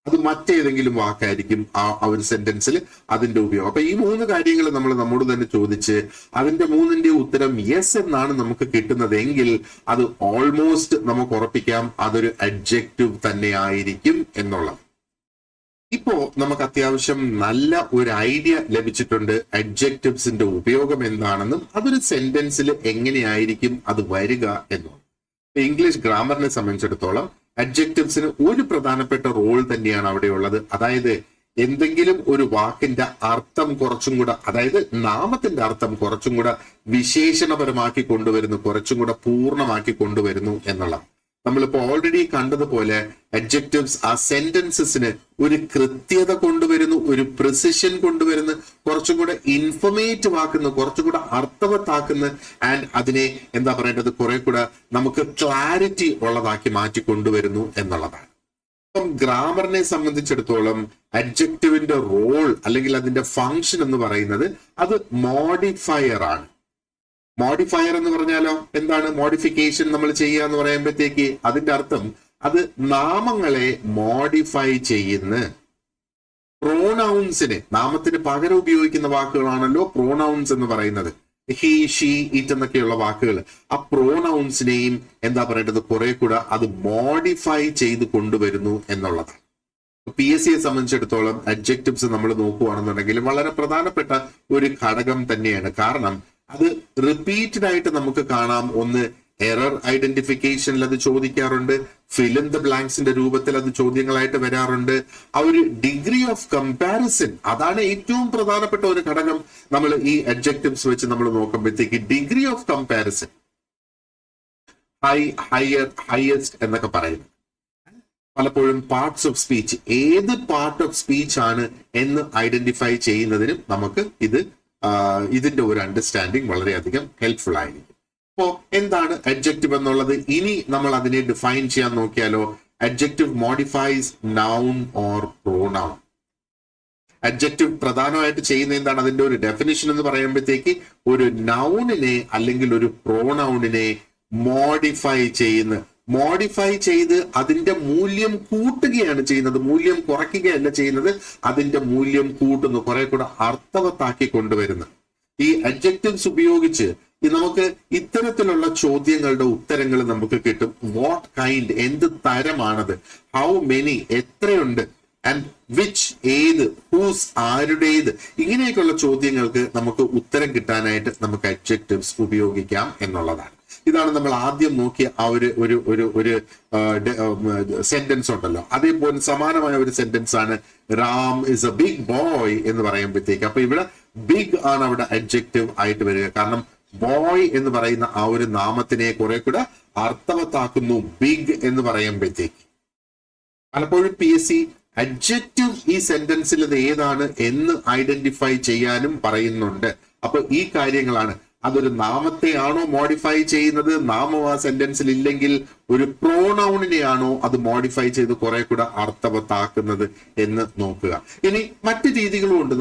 അത് മറ്റേതെങ്കിലും വാക്കായിരിക്കും ആ ഒരു സെന്റൻസിൽ അതിന്റെ ഉപയോഗം. അപ്പൊ ഈ 3 കാര്യങ്ങൾ നമ്മൾ നമ്മോട് തന്നെ ചോദിച്ച് അതിന്റെ 3ന്റെ ഉത്തരം യെസ് എന്നാണ് നമുക്ക് കിട്ടുന്നതെങ്കിൽ അത് ഓൾമോസ്റ്റ് നമുക്ക് ഉറപ്പിക്കാം അതൊരു അഡ്ജക്റ്റീവ് തന്നെ ആയിരിക്കും എന്നുള്ളത്. ഇപ്പോ നമുക്ക് അത്യാവശ്യം നല്ല ഒരു ഐഡിയ ലഭിച്ചിട്ടുണ്ട് അഡ്ജക്റ്റീവ്സിന്റെ ഉപയോഗം എന്താണെന്നും അതൊരു സെന്റൻസിൽ എങ്ങനെയായിരിക്കും അത് വരിക എന്നും. ഇംഗ്ലീഷ് ഗ്രാമറിനെ സംബന്ധിച്ചിടത്തോളം അഡ്ജക്റ്റീവ്സിന് ഒരു പ്രധാനപ്പെട്ട റോൾ തന്നെയാണ് അവിടെയുള്ളത്. അതായത് എന്തെങ്കിലും ഒരു വാക്കിന്റെ അർത്ഥം കുറച്ചും കൂടെ, അതായത് നാമത്തിന്റെ അർത്ഥം കുറച്ചും കൂടെ വിശേഷണപരമാക്കി കൊണ്ടുവരുന്നു, കുറച്ചും കൂടെ പൂർണ്ണമാക്കി കൊണ്ടുവരുന്നു എന്നുള്ള. നമ്മളിപ്പോ ഓൾറെഡി കണ്ടതുപോലെ അഡ്ജക്റ്റീവ്സ് ആ സെന്റൻസസിന് ഒരു കൃത്യത കൊണ്ടുവരുന്നു, ഒരു പ്രിസിഷൻ കൊണ്ടുവരുന്നു, കുറച്ചും കൂടെ ഇൻഫോർമേറ്റീവ് ആക്കുന്നു, കുറച്ചും കൂടെ അർത്ഥവത്താക്കുന്നു, ആൻഡ് അതിനെ എന്താ പറയേണ്ടത് കുറെ കൂടെ നമുക്ക് ക്ലാരിറ്റി ഉള്ളതാക്കി മാറ്റി കൊണ്ടുവരുന്നു എന്നുള്ളതാണ്. അപ്പം ഗ്രാമറിനെ സംബന്ധിച്ചിടത്തോളം അഡ്ജക്റ്റീവിന്റെ റോൾ അല്ലെങ്കിൽ അതിന്റെ ഫങ്ഷൻ എന്ന് പറയുന്നത് അത് മോഡിഫയർ ആണ്. മോഡിഫയർ എന്ന് പറഞ്ഞാലോ എന്താണ്? മോഡിഫിക്കേഷൻ നമ്മൾ ചെയ്യുക എന്ന് പറയുമ്പോഴത്തേക്ക് അതിന്റെ അർത്ഥം അത് നാമങ്ങളെ മോഡിഫൈ ചെയ്യുന്ന പ്രോനൗൺസിനെ, നാമത്തിന് പകരം ഉപയോഗിക്കുന്ന വാക്കുകളാണല്ലോ പ്രോനൗൺസ് എന്ന് പറയുന്നത്. ഹി, ഷീ, ഇറ്റ് എന്നൊക്കെയുള്ള വാക്കുകൾ. ആ പ്രോനൗൺസിനെയും എന്താ പറയേണ്ടത്, കുറെ കൂടെ അത് മോഡിഫൈ ചെയ്ത് കൊണ്ടുവരുന്നു എന്നുള്ളതാണ്. PSC സംബന്ധിച്ചിടത്തോളം അഡ്ജക്റ്റീവ്സ് നമ്മൾ നോക്കുകയാണെന്നുണ്ടെങ്കിൽ വളരെ പ്രധാനപ്പെട്ട ഒരു ഘടകം തന്നെയാണ്. കാരണം അത് റിപ്പീറ്റഡ് ആയിട്ട് നമുക്ക് കാണാം. ഒന്ന് എറർ ഐഡന്റിഫിക്കേഷനിൽ അത് ചോദിക്കാറുണ്ട്, ഫിൽ ഇൻ ദ ബ്ലാങ്ക്സിന്റെ രൂപത്തിൽ അത് ചോദ്യങ്ങളായിട്ട് വരാറുണ്ട്. ആ ഒരു ഡിഗ്രി ഓഫ് കമ്പാരിസൺ, അതാണ് ഏറ്റവും പ്രധാനപ്പെട്ട ഒരു ഘടകം. നമ്മൾ ഈ അഡ്ജക്റ്റീവ്സ് വെച്ച് നമ്മൾ നോക്കുമ്പോഴത്തേക്ക് degree of comparison, high, higher, highest എന്നൊക്കെ പറയുന്നത്. പലപ്പോഴും പാർട്സ് ഓഫ് സ്പീച്ച്, ഏത് പാർട്ട് ഓഫ് സ്പീച്ച് ആണ് എന്ന് ഐഡന്റിഫൈ ചെയ്യുന്നതിനും നമുക്ക് ഇതിന്റെ ഒരു അണ്ടർസ്റ്റാൻഡിങ് വളരെയധികം ഹെൽപ്ഫുൾ ആയിരിക്കും. അപ്പോ എന്താണ് അഡ്ജക്റ്റീവ് എന്നുള്ളത്? ഇനി നമ്മൾ അതിനെ ഡിഫൈൻ ചെയ്യാൻ നോക്കിയാലോ. Adjective modifies noun or pronoun. Adjective പ്രധാനമായിട്ട് ചെയ്യുന്ന എന്താണ്? അതിന്റെ ഒരു ഡെഫിനിഷൻ എന്ന് പറയുമ്പോഴത്തേക്ക് ഒരു നൗണിനെ അല്ലെങ്കിൽ ഒരു പ്രോനൗണിനെ മോഡിഫൈ ചെയ്ത് അതിന്റെ മൂല്യം കൂട്ടുകയാണ് ചെയ്യുന്നത്. മൂല്യം കുറയ്ക്കുകയല്ല ചെയ്യുന്നത്, അതിന്റെ മൂല്യം കൂട്ടുന്നു, കുറെ കൂടെ അർത്ഥവത്താക്കി കൊണ്ടുവരുന്നു. ഈ അഡ്ജക്റ്റീവ്സ് ഉപയോഗിച്ച് നമുക്ക് ഇത്തരത്തിലുള്ള ചോദ്യങ്ങളുടെ ഉത്തരങ്ങൾ നമുക്ക് കിട്ടും. വാട്ട് കൈൻഡ്, എന്ത് തരമാണത്, ഹൗ മെനി, എത്രയുണ്ട്, ആൻഡ് വിച്ച്, ഏത്, ഹൂസ്, ആരുടേത്, ഇങ്ങനെയൊക്കെയുള്ള ചോദ്യങ്ങൾക്ക് നമുക്ക് ഉത്തരം കിട്ടാനായിട്ട് നമുക്ക് അഡ്ജക്റ്റീവ്സ് ഉപയോഗിക്കാം എന്നുള്ളതാണ്. ഇതാണ് നമ്മൾ ആദ്യം നോക്കിയ ആ ഒരു സെന്റൻസ് ഉണ്ടല്ലോ. അതേപോലെ സമാനമായ ഒരു സെന്റൻസ് ആണ് Ram is a big boy എന്ന് പറയുമ്പോഴത്തേക്ക്. അപ്പൊ ഇവിടെ ബിഗ് ആണ് അവിടെ അഡ്ജക്റ്റീവ് ആയിട്ട് വരിക. കാരണം ബോയ് എന്ന് പറയുന്ന ആ ഒരു നാമത്തിനെ കുറെ കൂടെ അർത്ഥവത്താക്കുന്നു ബിഗ് എന്ന് പറയുമ്പോഴത്തേക്ക്. പലപ്പോഴും PSC അഡ്ജക്റ്റീവ് ഈ സെന്റൻസിൽ ഇത് ഏതാണ് എന്ന് ഐഡന്റിഫൈ ചെയ്യാനും പറയുന്നുണ്ട്. അപ്പൊ ഈ കാര്യങ്ങളാണ്, അതൊരു നാമത്തെയാണോ മോഡിഫൈ ചെയ്യുന്നത്, നാമം ആ സെന്റൻസിൽ ഇല്ലെങ്കിൽ ഒരു പ്രോനൗണിനെയാണോ അത് മോഡിഫൈ ചെയ്ത് കുറെ കൂടെ അർത്ഥവത്താക്കുന്നത് എന്ന് നോക്കുക. ഇനി മറ്റു രീതികളും ഉണ്ട്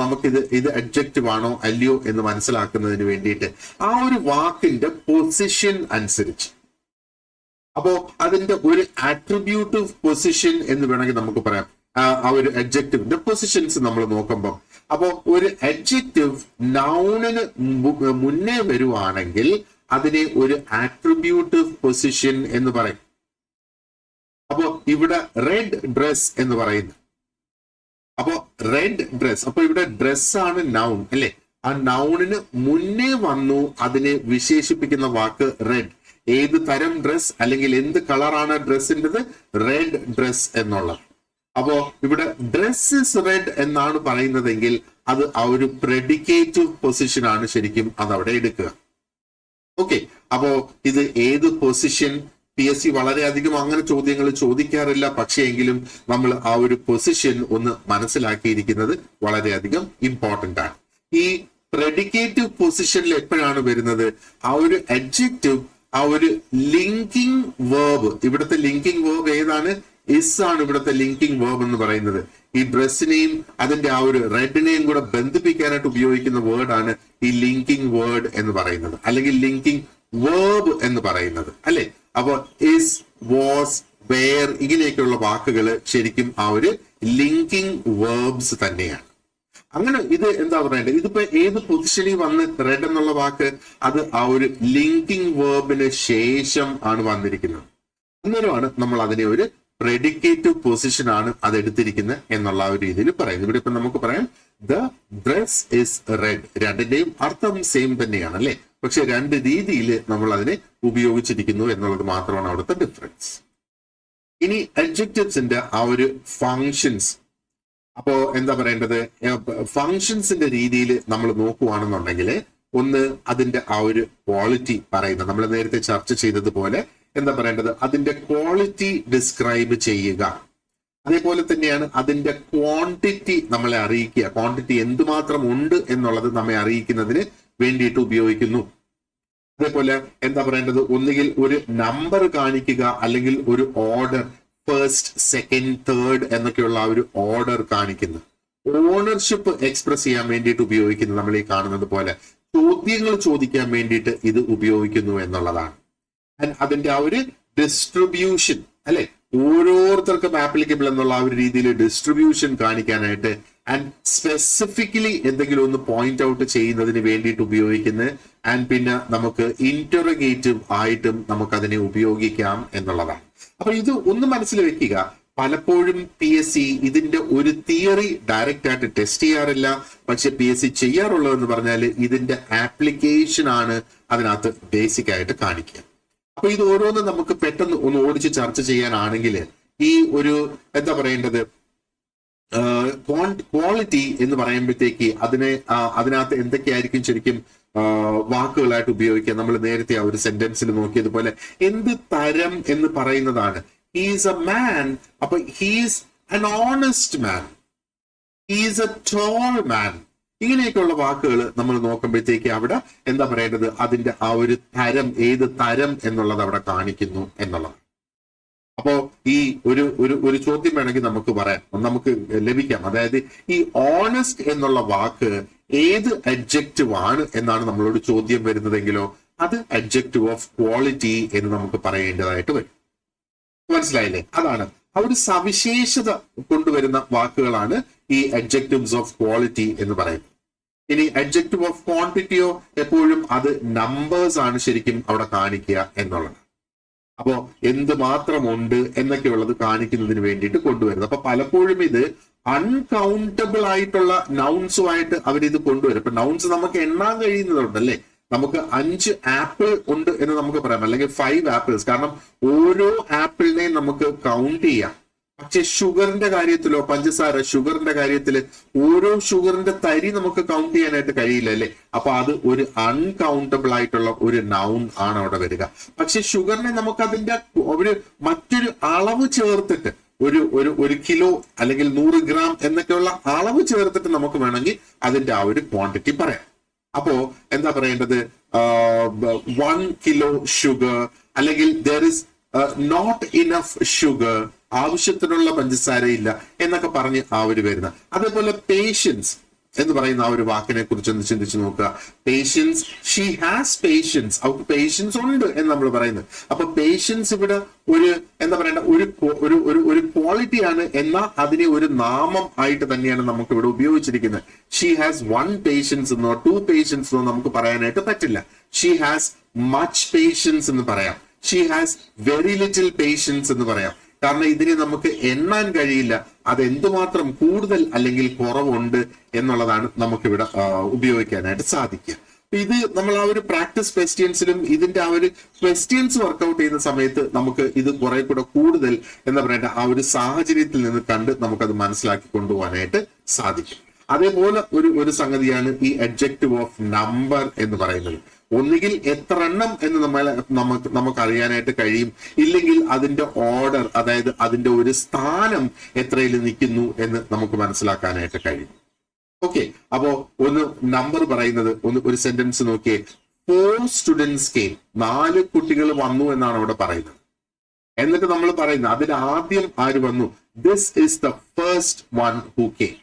ഇത് അഡ്ജക്റ്റീവ് ആണോ അല്ലയോ എന്ന് മനസ്സിലാക്കുന്നതിന് വേണ്ടിയിട്ട്. ആ ഒരു വാക്കിന്റെ പൊസിഷൻ അനുസരിച്ച്, അപ്പോ അതിന്റെ ഒരു ആട്രിബ്യൂട്ടീവ് പൊസിഷൻ എന്ന് വേണമെങ്കിൽ നമുക്ക് പറയാം. ആ ഒരു അഡ്ജക്റ്റീവിന്റെ പൊസിഷൻസ് നമ്മൾ നോക്കുമ്പോൾ, അപ്പോ ഒരു അഡ്ജക്റ്റീവ് നൗണിന് മുന്നേ വരുവാണെങ്കിൽ അതിനെ ഒരു ആട്രിബ്യൂട്ടീവ് പൊസിഷൻ എന്ന് പറയും. അപ്പോ ഇവിടെ റെഡ് ഡ്രസ് എന്ന് പറയുന്നു. അപ്പോ റെഡ് ഡ്രസ്, അപ്പൊ ഇവിടെ ഡ്രസ് ആണ് നൗൺ അല്ലെ. ആ നൗണിന് മുന്നേ വന്നു അതിനെ വിശേഷിപ്പിക്കുന്ന വാക്ക് റെഡ്. ഏത് തരം ഡ്രസ് അല്ലെങ്കിൽ എന്ത് കളറാണ് ഡ്രസ്സിൻ്റെത്? റെഡ് ഡ്രസ് എന്നുള്ളത്. അപ്പോ ഇവിടെ ഡ്രസ് ഇസ് റെഡ് എന്നാണ് പറയുന്നതെങ്കിൽ അത് ആ ഒരു പ്രെഡിക്കേറ്റീവ് പൊസിഷൻ ആണ് ശരിക്കും അത് അവിടെ എടുക്കുക. ഓക്കെ, അപ്പോ ഇത് ഏത് പൊസിഷൻ? PSC വളരെയധികം അങ്ങനെ ചോദ്യങ്ങൾ ചോദിക്കാറില്ല, പക്ഷേ എങ്കിലും നമ്മൾ ആ ഒരു പൊസിഷൻ ഒന്ന് മനസ്സിലാക്കിയിരിക്കുന്നത് വളരെയധികം ഇമ്പോർട്ടന്റ് ആണ്. ഈ പ്രെഡിക്കേറ്റീവ് പൊസിഷനിൽ എപ്പോഴാണ് വരുന്നത്? ആ ഒരു അഡ്ജക്റ്റീവ്, ആ ഒരു ലിങ്കിങ് വേർബ്, ഇവിടുത്തെ ലിങ്കിങ് വേർബ് ഏതാണ്? ഇസ് ആണ് ഇവിടുത്തെ ലിങ്കിങ് വേർബ് എന്ന് പറയുന്നത്. ഈ ഡ്രസ്സിനെയും അതിന്റെ ആ ഒരു റെഡിനെയും കൂടെ ബന്ധിപ്പിക്കാനായിട്ട് ഉപയോഗിക്കുന്ന വേർഡാണ് ഈ ലിങ്കിങ് വേർഡ് എന്ന് പറയുന്നത്, അല്ലെങ്കിൽ ലിങ്കിങ് വേർബ് എന്ന് പറയുന്നത് അല്ലെ. അപ്പൊ ഇസ്, വാസ്, വേർ ഇങ്ങനെയൊക്കെയുള്ള വാക്കുകൾ ശരിക്കും ആ ഒരു ലിങ്കിങ് വേർബ്സ് തന്നെയാണ്. അങ്ങനെ ഇത് എന്താ പറയണ്ടത്? ഇതിപ്പോ ഏത് പൊസിഷനിൽ വന്ന് റെഡ് എന്നുള്ള വാക്ക്? അത് ആ ഒരു ലിങ്കിങ് വേർബിന് ശേഷം ആണ് വന്നിരിക്കുന്നത്. അന്നേരമാണ് നമ്മൾ അതിനെ ഒരു പ്രെഡിക്കേറ്റീവ് പൊസിഷൻ ആണ് അത് എടുത്തിരിക്കുന്നത് എന്നുള്ള ഒരു രീതിയിൽ പറയുന്നത്. ഇവിടെ ഇപ്പൊ നമുക്ക് പറയാം ദ ഡ്രസ് ഇസ് റെഡ്. രണ്ടിന്റെയും അർത്ഥം സെയിം തന്നെയാണ് അല്ലെ, പക്ഷെ രണ്ട് രീതിയിൽ നമ്മൾ അതിനെ ഉപയോഗിച്ചിരിക്കുന്നു എന്നുള്ളത് മാത്രമാണ് അവിടുത്തെ ഡിഫറൻസ്. ഇനി അഡ്ജക്റ്റീവ്സിന്റെ ആ ഒരു ഫങ്ഷൻസ്, അപ്പോ എന്താ പറയേണ്ടത്? ഫങ്ഷൻസിന്റെ രീതിയിൽ നമ്മൾ നോക്കുകയാണെന്നുണ്ടെങ്കിൽ, ഒന്ന് അതിന്റെ ആ ഒരു ക്വാളിറ്റി പറയുന്നത്, നമ്മൾ നേരത്തെ ചർച്ച ചെയ്തതുപോലെ എന്താ പറയേണ്ടത്? അതിന്റെ ക്വാളിറ്റി ഡിസ്ക്രൈബ് ചെയ്യുക. അതേപോലെ തന്നെയാണ് അതിന്റെ ക്വാണ്ടിറ്റി നമ്മളെ അറിയിക്കുക. ക്വാണ്ടിറ്റി എന്തുമാത്രം ഉണ്ട് എന്നുള്ളത് നമ്മെ അറിയിക്കുന്നതിന് വേണ്ടിയിട്ട് ഉപയോഗിക്കുന്നു. അതേപോലെ എന്താ പറയേണ്ടത്? ഒന്നുകിൽ ഒരു നമ്പർ കാണിക്കുക, അല്ലെങ്കിൽ ഒരു ഓർഡർ, ഫസ്റ്റ്, സെക്കൻഡ്, തേർഡ് എന്നൊക്കെയുള്ള ആ ഒരു ഓർഡർ കാണിക്കുന്നത്. ഓണർഷിപ്പ് എക്സ്പ്രസ് ചെയ്യാൻ വേണ്ടിയിട്ട് ഉപയോഗിക്കുന്നത് നമ്മൾ ഈ കാണുന്നത് പോലെ ചോദ്യങ്ങൾ ചോദിക്കാൻ വേണ്ടിയിട്ട് ഇത് ഉപയോഗിക്കുന്നു എന്നുള്ളതാണ്. അതിന്റെ ആ ഒരു ഡിസ്ട്രിബ്യൂഷൻ അല്ലെ, ഓരോരുത്തർക്കും ആപ്ലിക്കബിൾ എന്നുള്ള ആ ഒരു രീതിയിൽ ഡിസ്ട്രിബ്യൂഷൻ കാണിക്കാനായിട്ട് ആൻഡ് സ്പെസിഫിക്കലി എന്തെങ്കിലും ഒന്ന് പോയിന്റ് ഔട്ട് ചെയ്യുന്നതിന് വേണ്ടിയിട്ട് ഉപയോഗിക്കുന്നത്. ആൻഡ് പിന്നെ നമുക്ക് ഇന്ററഗേറ്റീവ് ആയിട്ടും നമുക്ക് അതിനെ ഉപയോഗിക്കാം എന്നുള്ളതാണ്. അപ്പൊ ഇത് ഒന്ന് മനസ്സിൽ വെക്കുക. പലപ്പോഴും PSC ഇതിന്റെ ഒരു തിയറി ഡയറക്റ്റ് ആയിട്ട് ടെസ്റ്റ് ചെയ്യാറില്ല. പക്ഷെ PSC ചെയ്യാറുള്ളതെന്ന് പറഞ്ഞാൽ ഇതിന്റെ ആപ്ലിക്കേഷൻ ആണ് അതിനകത്ത് ബേസിക് ആയിട്ട് കാണിക്കുക. അപ്പൊ ഇത് ഓരോന്ന് നമുക്ക് പെട്ടെന്ന് ഒന്ന് ഓടിച്ച് ചർച്ച ചെയ്യാനാണെങ്കിൽ ഈ ഒരു എന്താ പറയേണ്ടത്, ക്വാളിറ്റി എന്ന് പറയുമ്പോഴത്തേക്ക് അതിനകത്ത് എന്തൊക്കെയായിരിക്കും ശരിക്കും വാക്കുകളായിട്ട് ഉപയോഗിക്കുക. നമ്മൾ നേരത്തെ ആ ഒരു സെന്റൻസിൽ നോക്കിയതുപോലെ എന്ത് തരം എന്ന് പറയുന്നതാണ്. ഹീസ് എ മാൻ, അപ്പൊ he's an honest man, he's A tall man. ഇങ്ങനെയൊക്കെയുള്ള വാക്കുകൾ നമ്മൾ നോക്കുമ്പോഴത്തേക്ക് അവിടെ എന്താ പറയേണ്ടത്, അതിന്റെ ആ ഒരു തരം, ഏത് തരം എന്നുള്ളത് അവിടെ കാണിക്കുന്നു എന്നുള്ളത്. അപ്പോ ഈ ഒരു ചോദ്യം വേണമെങ്കിൽ നമുക്ക് പറയാം, നമുക്ക് ലഭിക്കാം. അതായത് ഈ ഓണസ്റ്റ് എന്നുള്ള വാക്ക് ഏത് അഡ്ജക്റ്റീവ് ആണ് എന്നാണ് നമ്മളോട് ചോദ്യം വരുന്നതെങ്കിലോ അത് അഡ്ജക്റ്റീവ് ഓഫ് ക്വാളിറ്റി എന്ന് നമുക്ക് പറയേണ്ടതായിട്ട് വരും. മനസ്സിലായില്ലേ? അതാണ് ആ ഒരു സവിശേഷത കൊണ്ടുവരുന്ന വാക്കുകളാണ് ഈ അഡ്ജക്റ്റീവ്സ് ഓഫ് ക്വാളിറ്റി എന്ന് പറയുന്നത്. ഇനി അഡ്ജക്റ്റീവ് ഓഫ് ക്വാണ്ടിറ്റിയോ എപ്പോഴും അത് നമ്പേഴ്സ് ആണ് ശരിക്കും അവിടെ കാണിക്കുക എന്നുള്ളത്. അപ്പോ എന്ത് മാത്രമുണ്ട് എന്നൊക്കെയുള്ളത് കാണിക്കുന്നതിന് വേണ്ടിയിട്ട് കൊണ്ടുവരുന്നത്. അപ്പൊ പലപ്പോഴും ഇത് അൺകൗണ്ടബിൾ ആയിട്ടുള്ള നൗൺസുമായിട്ട് അവരിത് കൊണ്ടുവരും. ഇപ്പൊ നൗൺസ് നമുക്ക് എണ്ണാൻ കഴിയുന്നതുണ്ടല്ലേ, നമുക്ക് 5 ആപ്പിൾ ഉണ്ട് എന്ന് നമുക്ക് പറയാം, അല്ലെങ്കിൽ 5 ആപ്പിൾസ്. കാരണം ഓരോ ആപ്പിളിനെയും നമുക്ക് കൗണ്ട് ചെയ്യാം. പക്ഷെ ഷുഗറിന്റെ കാര്യത്തിലോ, പഞ്ചസാര ഷുഗറിന്റെ കാര്യത്തില് ഓരോ ഷുഗറിന്റെ തരി നമുക്ക് കൗണ്ട് ചെയ്യാനായിട്ട് കഴിയില്ല അല്ലെ. അപ്പൊ അത് ഒരു അൺകൗണ്ടബിൾ ആയിട്ടുള്ള ഒരു നൗൺ ആണ് അവിടെ വരിക. പക്ഷെ ഷുഗറിനെ നമുക്ക് അതിന്റെ മറ്റൊരു അളവ് ചേർത്തിട്ട് ഒരു കിലോ അല്ലെങ്കിൽ 100 ഗ്രാം എന്നൊക്കെയുള്ള അളവ് ചേർത്തിട്ട് നമുക്ക് വേണമെങ്കിൽ അതിന്റെ ആ ഒരു ക്വാണ്ടിറ്റി പറയാം. അപ്പോ എന്താ പറയേണ്ടത്, 1 കിലോ ഷുഗർ, അല്ലെങ്കിൽ there is not enough sugar, ആവശ്യത്തിനുള്ള പഞ്ചസാരയില്ല എന്നൊക്കെ പറഞ്ഞ് ആ ഒരു വരുന്ന. അതേപോലെ പേഷ്യൻസ് എന്ന് പറയുന്ന ആ ഒരു വാക്കിനെ കുറിച്ച് ഒന്ന് ചിന്തിച്ചു നോക്കുക. പേഷ്യൻസ്, ഷീ ഹാസ് പേഷ്യൻസ്, അവർക്ക് പേഷ്യൻസ് ഉണ്ട് എന്ന് നമ്മൾ പറയുന്നത്. അപ്പൊ പേഷ്യൻസ് ഇവിടെ ഒരു എന്താ പറയണ്ട ഒരു ക്വാളിറ്റിയാണ്, എന്നാൽ അതിനെ ഒരു നാമം ആയിട്ട് തന്നെയാണ് നമുക്ക് ഇവിടെ ഉപയോഗിച്ചിരിക്കുന്നത്. ഷീ ഹാസ് 1 പേഷ്യൻസ് എന്നോ 2 പേഷ്യൻസ് എന്നോ നമുക്ക് പറയാനായിട്ട് പറ്റില്ല. ഷീ ഹാസ് മച്ച് പേഷ്യൻസ് എന്ന് പറയാം, she has very little patience എന്ന് പറയാം. കാരണം ഇതിനെ നമുക്ക് എണ്ണാൻ കഴിയില്ല, അത് എന്തുമാത്രം കൂടുതൽ അല്ലെങ്കിൽ കുറവുണ്ട് എന്നുള്ളതാണ് നമുക്കിവിടെ ഉപയോഗിക്കാനായിട്ട് സാധിക്കുക. ഇത് നമ്മൾ ആ ഒരു പ്രാക്ടീസ് ക്വസ്റ്റ്യൻസിലും ഇതിന്റെ ആ ഒരു ക്വസ്റ്റ്യൻസ് വർക്ക്ഔട്ട് ചെയ്യുന്ന സമയത്ത് നമുക്ക് ഇത് കുറെ കൂടെ കൂടുതൽ എന്താ പറയണ്ട ആ ഒരു സാഹചര്യത്തിൽ നിന്ന് കണ്ട് നമുക്കത് മനസ്സിലാക്കി കൊണ്ടുപോകാനായിട്ട് സാധിക്കും. അതേപോലെ ഒരു സംഗതിയാണ് ഈ അഡ്ജക്റ്റീവ് ഓഫ് നമ്പർ എന്ന് പറയുന്നത്. ഒന്നുകിൽ എത്ര എണ്ണം എന്ന് നമുക്ക് അറിയാനായിട്ട് കഴിയും, ഇല്ലെങ്കിൽ അതിന്റെ ഓർഡർ, അതായത് അതിന്റെ ഒരു സ്ഥാനം എത്രയിൽ നിൽക്കുന്നു എന്ന് നമുക്ക് മനസ്സിലാക്കാനായിട്ട് കഴിയും. ഓക്കെ, അപ്പോ ഒന്ന് നമ്പർ പറയുന്നത് ഒരു സെന്റൻസ് നോക്കിയേ. 4 സ്റ്റുഡൻസ് കെയിം, 4 കുട്ടികൾ വന്നു എന്നാണ് അവിടെ പറയുന്നത്. എന്നിട്ട് നമ്മൾ പറയുന്നത് അതിൽ ആദ്യം ആര് വന്നു, this is the first one who came,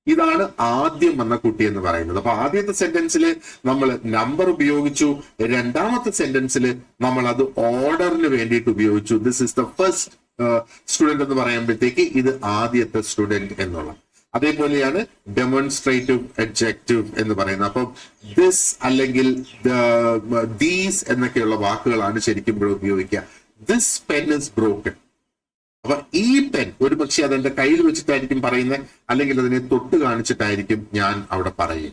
ഇതാണ് ആദ്യം വന്ന കുട്ടി എന്ന് പറയുന്നത്. അപ്പൊ ആദ്യത്തെ സെന്റൻസിൽ നമ്മൾ നമ്പർ ഉപയോഗിച്ചു, രണ്ടാമത്തെ സെന്റൻസിൽ നമ്മൾ അത് ഓർഡറിന് വേണ്ടിയിട്ട് ഉപയോഗിച്ചു. This is the first student എന്ന് പറയുമ്പോഴത്തേക്ക് ഇത് ആദ്യത്തെ സ്റ്റുഡന്റ് എന്നുള്ള. അതേപോലെയാണ് ഡെമോൺസ്ട്രേറ്റീവ് അഡ്ജക്റ്റീവ് എന്ന് പറയുന്നത്. അപ്പം ദിസ് അല്ലെങ്കിൽ ദീസ് എന്നൊക്കെയുള്ള വാക്കുകളാണ് ശരിക്കും ഇവിടെ ഉപയോഗിക്കുക. This pen is broken. അപ്പൊ ഈ പെൻ ഒരു പക്ഷെ അതെന്റെ കയ്യിൽ വെച്ചിട്ടായിരിക്കും പറയുന്നത്, അല്ലെങ്കിൽ അതിനെ തൊട്ട് കാണിച്ചിട്ടായിരിക്കും ഞാൻ അവിടെ പറയുക.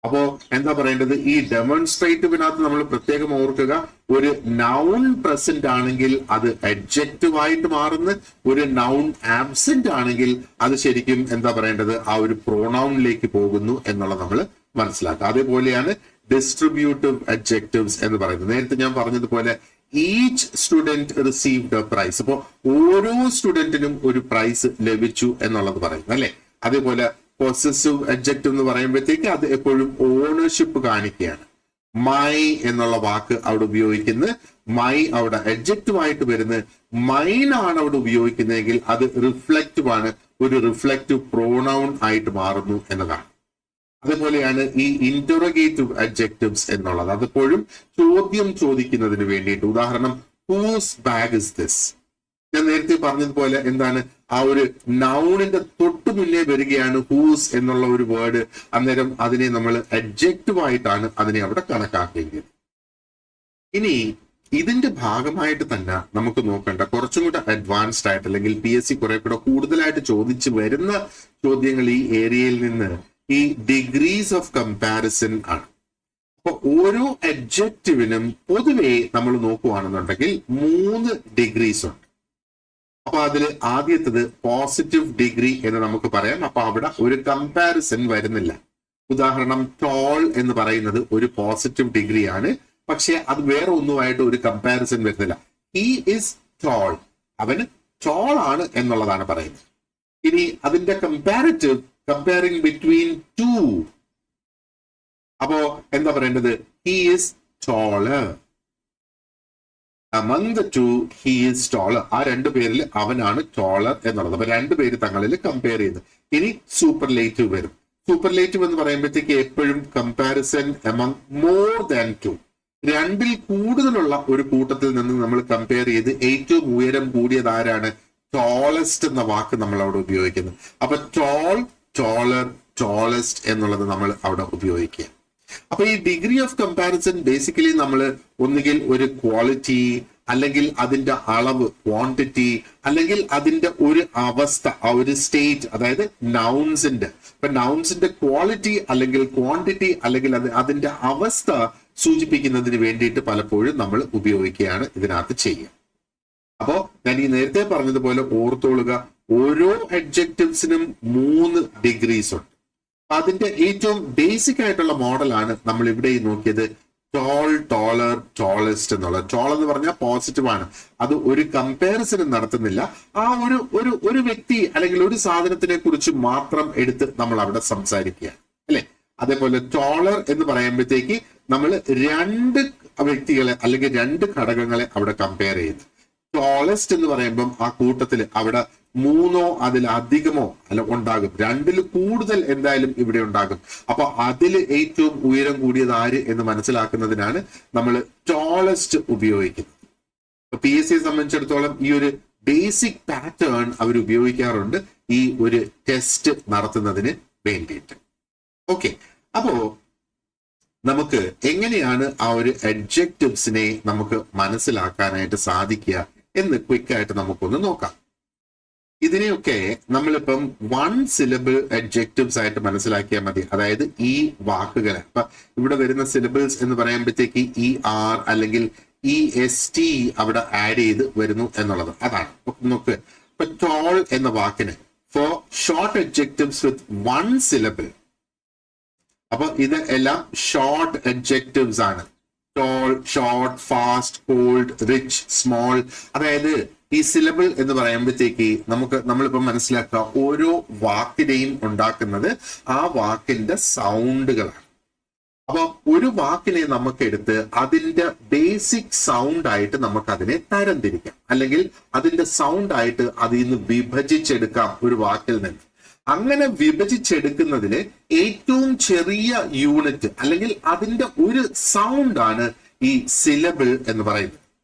അപ്പോ എന്താ പറയേണ്ടത്, ഈ ഡെമോൺസ്ട്രേറ്റീവിനകത്ത് നമ്മൾ പ്രത്യേകം ഓർക്കുക, ഒരു നൗൺ പ്രസന്റ് ആണെങ്കിൽ അത് അഡ്ജക്റ്റീവ് ആയിട്ട് മാറുന്നു, ഒരു നൗൺ ആബ്സെന്റ് ആണെങ്കിൽ അത് ശരിക്കും എന്താ പറയേണ്ടത് ആ ഒരു പ്രൊനൗണിലേക്ക് പോകുന്നു എന്നുള്ളത് നമ്മൾ മനസ്സിലാക്കുക. അതേപോലെയാണ് ഡിസ്ട്രിബ്യൂട്ടീവ് അഡ്ജക്റ്റീവ്സ് എന്ന് പറയുന്നത്. നേരത്തെ ഞാൻ പറഞ്ഞതുപോലെ each student received a prize, അപ്പോ ഓരോ സ്റ്റുഡന്റിനും ഒരു പ്രൈസ് ലഭിച്ചു എന്നുള്ളത് പറയുന്നു അല്ലെ. അതേപോലെ പൊസസീവ് അഡ്ജക്റ്റീവ് എന്ന് പറയുമ്പോഴത്തേക്ക് അത് എപ്പോഴും ഓണർഷിപ്പ് കാണിക്കുകയാണ്. മൈ എന്നുള്ള വാക്ക് അവിടെ ഉപയോഗിക്കുന്നത്, മൈ അവിടെ അഡ്ജക്റ്റീവ് ആയിട്ട് വരുന്നത്, മൈൻ ആണ് അവിടെ ഉപയോഗിക്കുന്നതെങ്കിൽ അത് റിഫ്ലക്റ്റീവ് ആണ്, ഒരു റിഫ്ലക്റ്റീവ് പ്രോണൗൺ ആയിട്ട് മാറുന്നു എന്നതാണ്. അതുപോലെയാണ് ഈ ഇന്ററോഗേറ്റീവ് അഡ്ജക്റ്റീവ്സ് എന്നുള്ളത്. അതെപ്പോഴും ചോദ്യം ചോദിക്കുന്നതിന് വേണ്ടിയിട്ട്, ഉദാഹരണം ഹൂസ് ബാഗ് ഇസ് ദിസ്. ഞാൻ നേരത്തെ പറഞ്ഞതുപോലെ എന്താണ്, ആ ഒരു നൗണിന്റെ തൊട്ടു മുന്നേ വരികയാണ് ഹൂസ് എന്നുള്ള ഒരു വേർഡ്. അന്നേരം അതിനെ നമ്മൾ അഡ്ജക്റ്റീവ് ആയിട്ടാണ് അതിനെ അവിടെ കണക്കാക്കേണ്ടത്. ഇനി ഇതിന്റെ ഭാഗമായിട്ട് തന്നെ നമുക്ക് നോക്കേണ്ട കുറച്ചും കൂടെ അഡ്വാൻസ്ഡ് ആയിട്ട്, അല്ലെങ്കിൽ PSC കുറെ കൂടെ കൂടുതലായിട്ട് ചോദിച്ചു വരുന്ന ചോദ്യങ്ങൾ ഈ ഏരിയയിൽ നിന്ന് ഈ ഡിഗ്രീസ് ഓഫ് കമ്പാരിസൺ ആണ്. അപ്പൊ ഓരോ അഡ്ജക്റ്റീവിനും പൊതുവെ നമ്മൾ നോക്കുകയാണെന്നുണ്ടെങ്കിൽ 3 ഡിഗ്രീസ് ഉണ്ട്. അപ്പൊ അതിൽ ആദ്യത്തത് പോസിറ്റീവ് ഡിഗ്രി എന്ന് നമുക്ക് പറയാം. അപ്പൊ അവിടെ ഒരു കമ്പാരിസൺ വരുന്നില്ല. ഉദാഹരണം ടോൾ എന്ന് പറയുന്നത് ഒരു പോസിറ്റീവ് ഡിഗ്രി ആണ്, പക്ഷെ അത് വേറെ ഒന്നുമായിട്ട് ഒരു കമ്പാരിസൺ വരുന്നില്ല. ഹി ഇസ് ടോൾ, അവന് ടോൾ ആണ് എന്നുള്ളതാണ് പറയുന്നത്. ഇനി അതിന്റെ കമ്പാരിറ്റീവ്, കമ്പയറിംഗ് ബിറ്റ്വീൻ 2, അപ്പോ എന്താ പറയേണ്ടത്, he is ടോളർ. among the two he is taller. ആ 2 പേരിൽ അവനാണ് ടോളർ എന്നുള്ളത്. അപ്പൊ 2 പേര് തങ്ങളിൽ കമ്പയർ ചെയ്ത്. ഇനി സൂപ്പർലേറ്റീവ് വരും. സൂപ്പർലേറ്റീവ് എന്ന് പറയുമ്പോഴത്തേക്ക് എപ്പോഴും കമ്പാരിസൺ among more than 2, 2ൽ കൂടുതലുള്ള ഒരു കൂട്ടത്തിൽ നിന്ന് നമ്മൾ കമ്പയർ ചെയ്ത് ഏറ്റവും ഉയരം കൂടിയത് ആരാണ്, ടോളസ്റ്റ് എന്ന വാക്ക് നമ്മൾ അവിടെ ഉപയോഗിക്കുന്നത്. അപ്പൊ ടോൾ, ടോളർ, ടോളസ്റ്റ് എന്നുള്ളത് നമ്മൾ അവിടെ ഉപയോഗിക്കുക. അപ്പൊ ഈ ഡിഗ്രി ഓഫ് കമ്പാരിസൺ ബേസിക്കലി നമ്മൾ ഒന്നുകിൽ ഒരു ക്വാളിറ്റി, അല്ലെങ്കിൽ അതിന്റെ അളവ് ക്വാണ്ടിറ്റി, അല്ലെങ്കിൽ അതിന്റെ ഒരു അവസ്ഥ, ആ ഒരു സ്റ്റേറ്റ്, അതായത് നൗൺസിന്റെ, ഇപ്പൊ നൗൺസിന്റെ ക്വാളിറ്റി അല്ലെങ്കിൽ ക്വാണ്ടിറ്റി അല്ലെങ്കിൽ അതിന്റെ അവസ്ഥ സൂചിപ്പിക്കുന്നതിന് വേണ്ടിയിട്ട് പലപ്പോഴും നമ്മൾ ഉപയോഗിക്കുകയാണ് ഇതിനകത്ത് ചെയ്യുക. അപ്പോ ഞാൻ ഈ നേരത്തെ പറഞ്ഞതുപോലെ ഓർത്തോളുക, ഓരോ അഡ്ജക്റ്റീവ്സിനും 3 ഡിഗ്രീസ് ഉണ്ട്. അതിന്റെ ഏറ്റവും ബേസിക് ആയിട്ടുള്ള മോഡലാണ് നമ്മൾ ഇവിടെ നോക്കിയത്, ടോൾ, ടോളർ, ടോളസ്റ്റ് എന്നുള്ളത്. ടോൾ എന്ന് പറഞ്ഞാൽ പോസിറ്റീവ് ആണ്, അത് ഒരു കമ്പാരിസൺ നടത്തുന്നില്ല, ആ ഒരു വ്യക്തി അല്ലെങ്കിൽ ഒരു സാധനത്തിനെ കുറിച്ച് മാത്രം എടുത്ത് നമ്മൾ അവിടെ സംസാരിക്കുക, അല്ലെ? അതേപോലെ ടോളർ എന്ന് പറയുമ്പോഴത്തേക്ക് നമ്മൾ 2 വ്യക്തികളെ അല്ലെങ്കിൽ 2 ഘടകങ്ങളെ അവിടെ കമ്പയർ ചെയ്തു. ടോളസ്റ്റ് എന്ന് പറയുമ്പം ആ കൂട്ടത്തിൽ അവിടെ 3ഓ അതിലധികമോ അല്ല ഉണ്ടാകും, 2ൽ കൂടുതൽ എന്തായാലും ഇവിടെ ഉണ്ടാകും. അപ്പൊ അതിൽ ഏറ്റവും ഉയരം കൂടിയത് ആര് എന്ന് മനസ്സിലാക്കുന്നതിനാണ് നമ്മൾ ടോളസ്റ്റ് ഉപയോഗിക്കുന്നത്. PSC സംബന്ധിച്ചിടത്തോളം ഈ ഒരു ബേസിക് പാറ്റേൺ അവർ ഉപയോഗിക്കാറുണ്ട് ഈ ഒരു ടെസ്റ്റ് നടത്തുന്നതിന് വേണ്ടിയിട്ട്. ഓക്കെ, അപ്പോ നമുക്ക് എങ്ങനെയാണ് ആ ഒരു അഡ്ജക്റ്റീവ്സിനെ നമുക്ക് മനസ്സിലാക്കാനായിട്ട് സാധിക്കുക എന്ന് ക്വിക്കായിട്ട് നമുക്കൊന്ന് നോക്കാം. ഇതിനെയൊക്കെ നമ്മളിപ്പം 1 സിലബിൾ അഡ്ജക്റ്റീവ്സ് ആയിട്ട് മനസ്സിലാക്കിയാൽ മതി. അതായത് ഈ വാക്കുകളെ, അപ്പൊ ഇവിടെ വരുന്ന സിലബിൾസ് എന്ന് പറയുമ്പോഴത്തേക്ക് ER അല്ലെങ്കിൽ EST അവിടെ ആഡ് ചെയ്ത് വരുന്നു എന്നുള്ളത് അതാണ്. നോക്ക്, ഇപ്പൊ ടോൾ എന്ന വാക്കിന് for short adjectives with 1 syllable, അപ്പൊ ഇത് എല്ലാം ഷോർട്ട് അഡ്ജക്റ്റീവ്സ് ആണ്. Tall, short, fast, cold, rich, small. അതായത് ഈ സിലബിൾ എന്ന് പറയുമ്പോഴത്തേക്ക് നമ്മളിപ്പോ മനസ്സിലാക്കുക, ഓരോ വാക്കിനെയും ഉണ്ടാക്കുന്നത് ആ വാക്കിന്റെ സൗണ്ടുകളാണ്. അപ്പൊ ഒരു വാക്കിനെ നമുക്ക് എടുത്ത് അതിന്റെ ബേസിക് സൗണ്ട് ആയിട്ട് നമുക്ക് അതിനെ തരംതിരിക്കാം, അല്ലെങ്കിൽ അതിന്റെ സൗണ്ട് ആയിട്ട് അതിൽ നിന്ന് വിഭജിച്ചെടുക്കാം ഒരു വാക്കിൽ നിന്ന്. അങ്ങനെ വിഭജിച്ചെടുക്കുന്നതിന് ഏറ്റവും ചെറിയ യൂണിറ്റ് അല്ലെങ്കിൽ അതിന്റെ ഒരു സൗണ്ട് ആണ് ഈ സിലബിൾ എന്ന് പറയുന്നത്.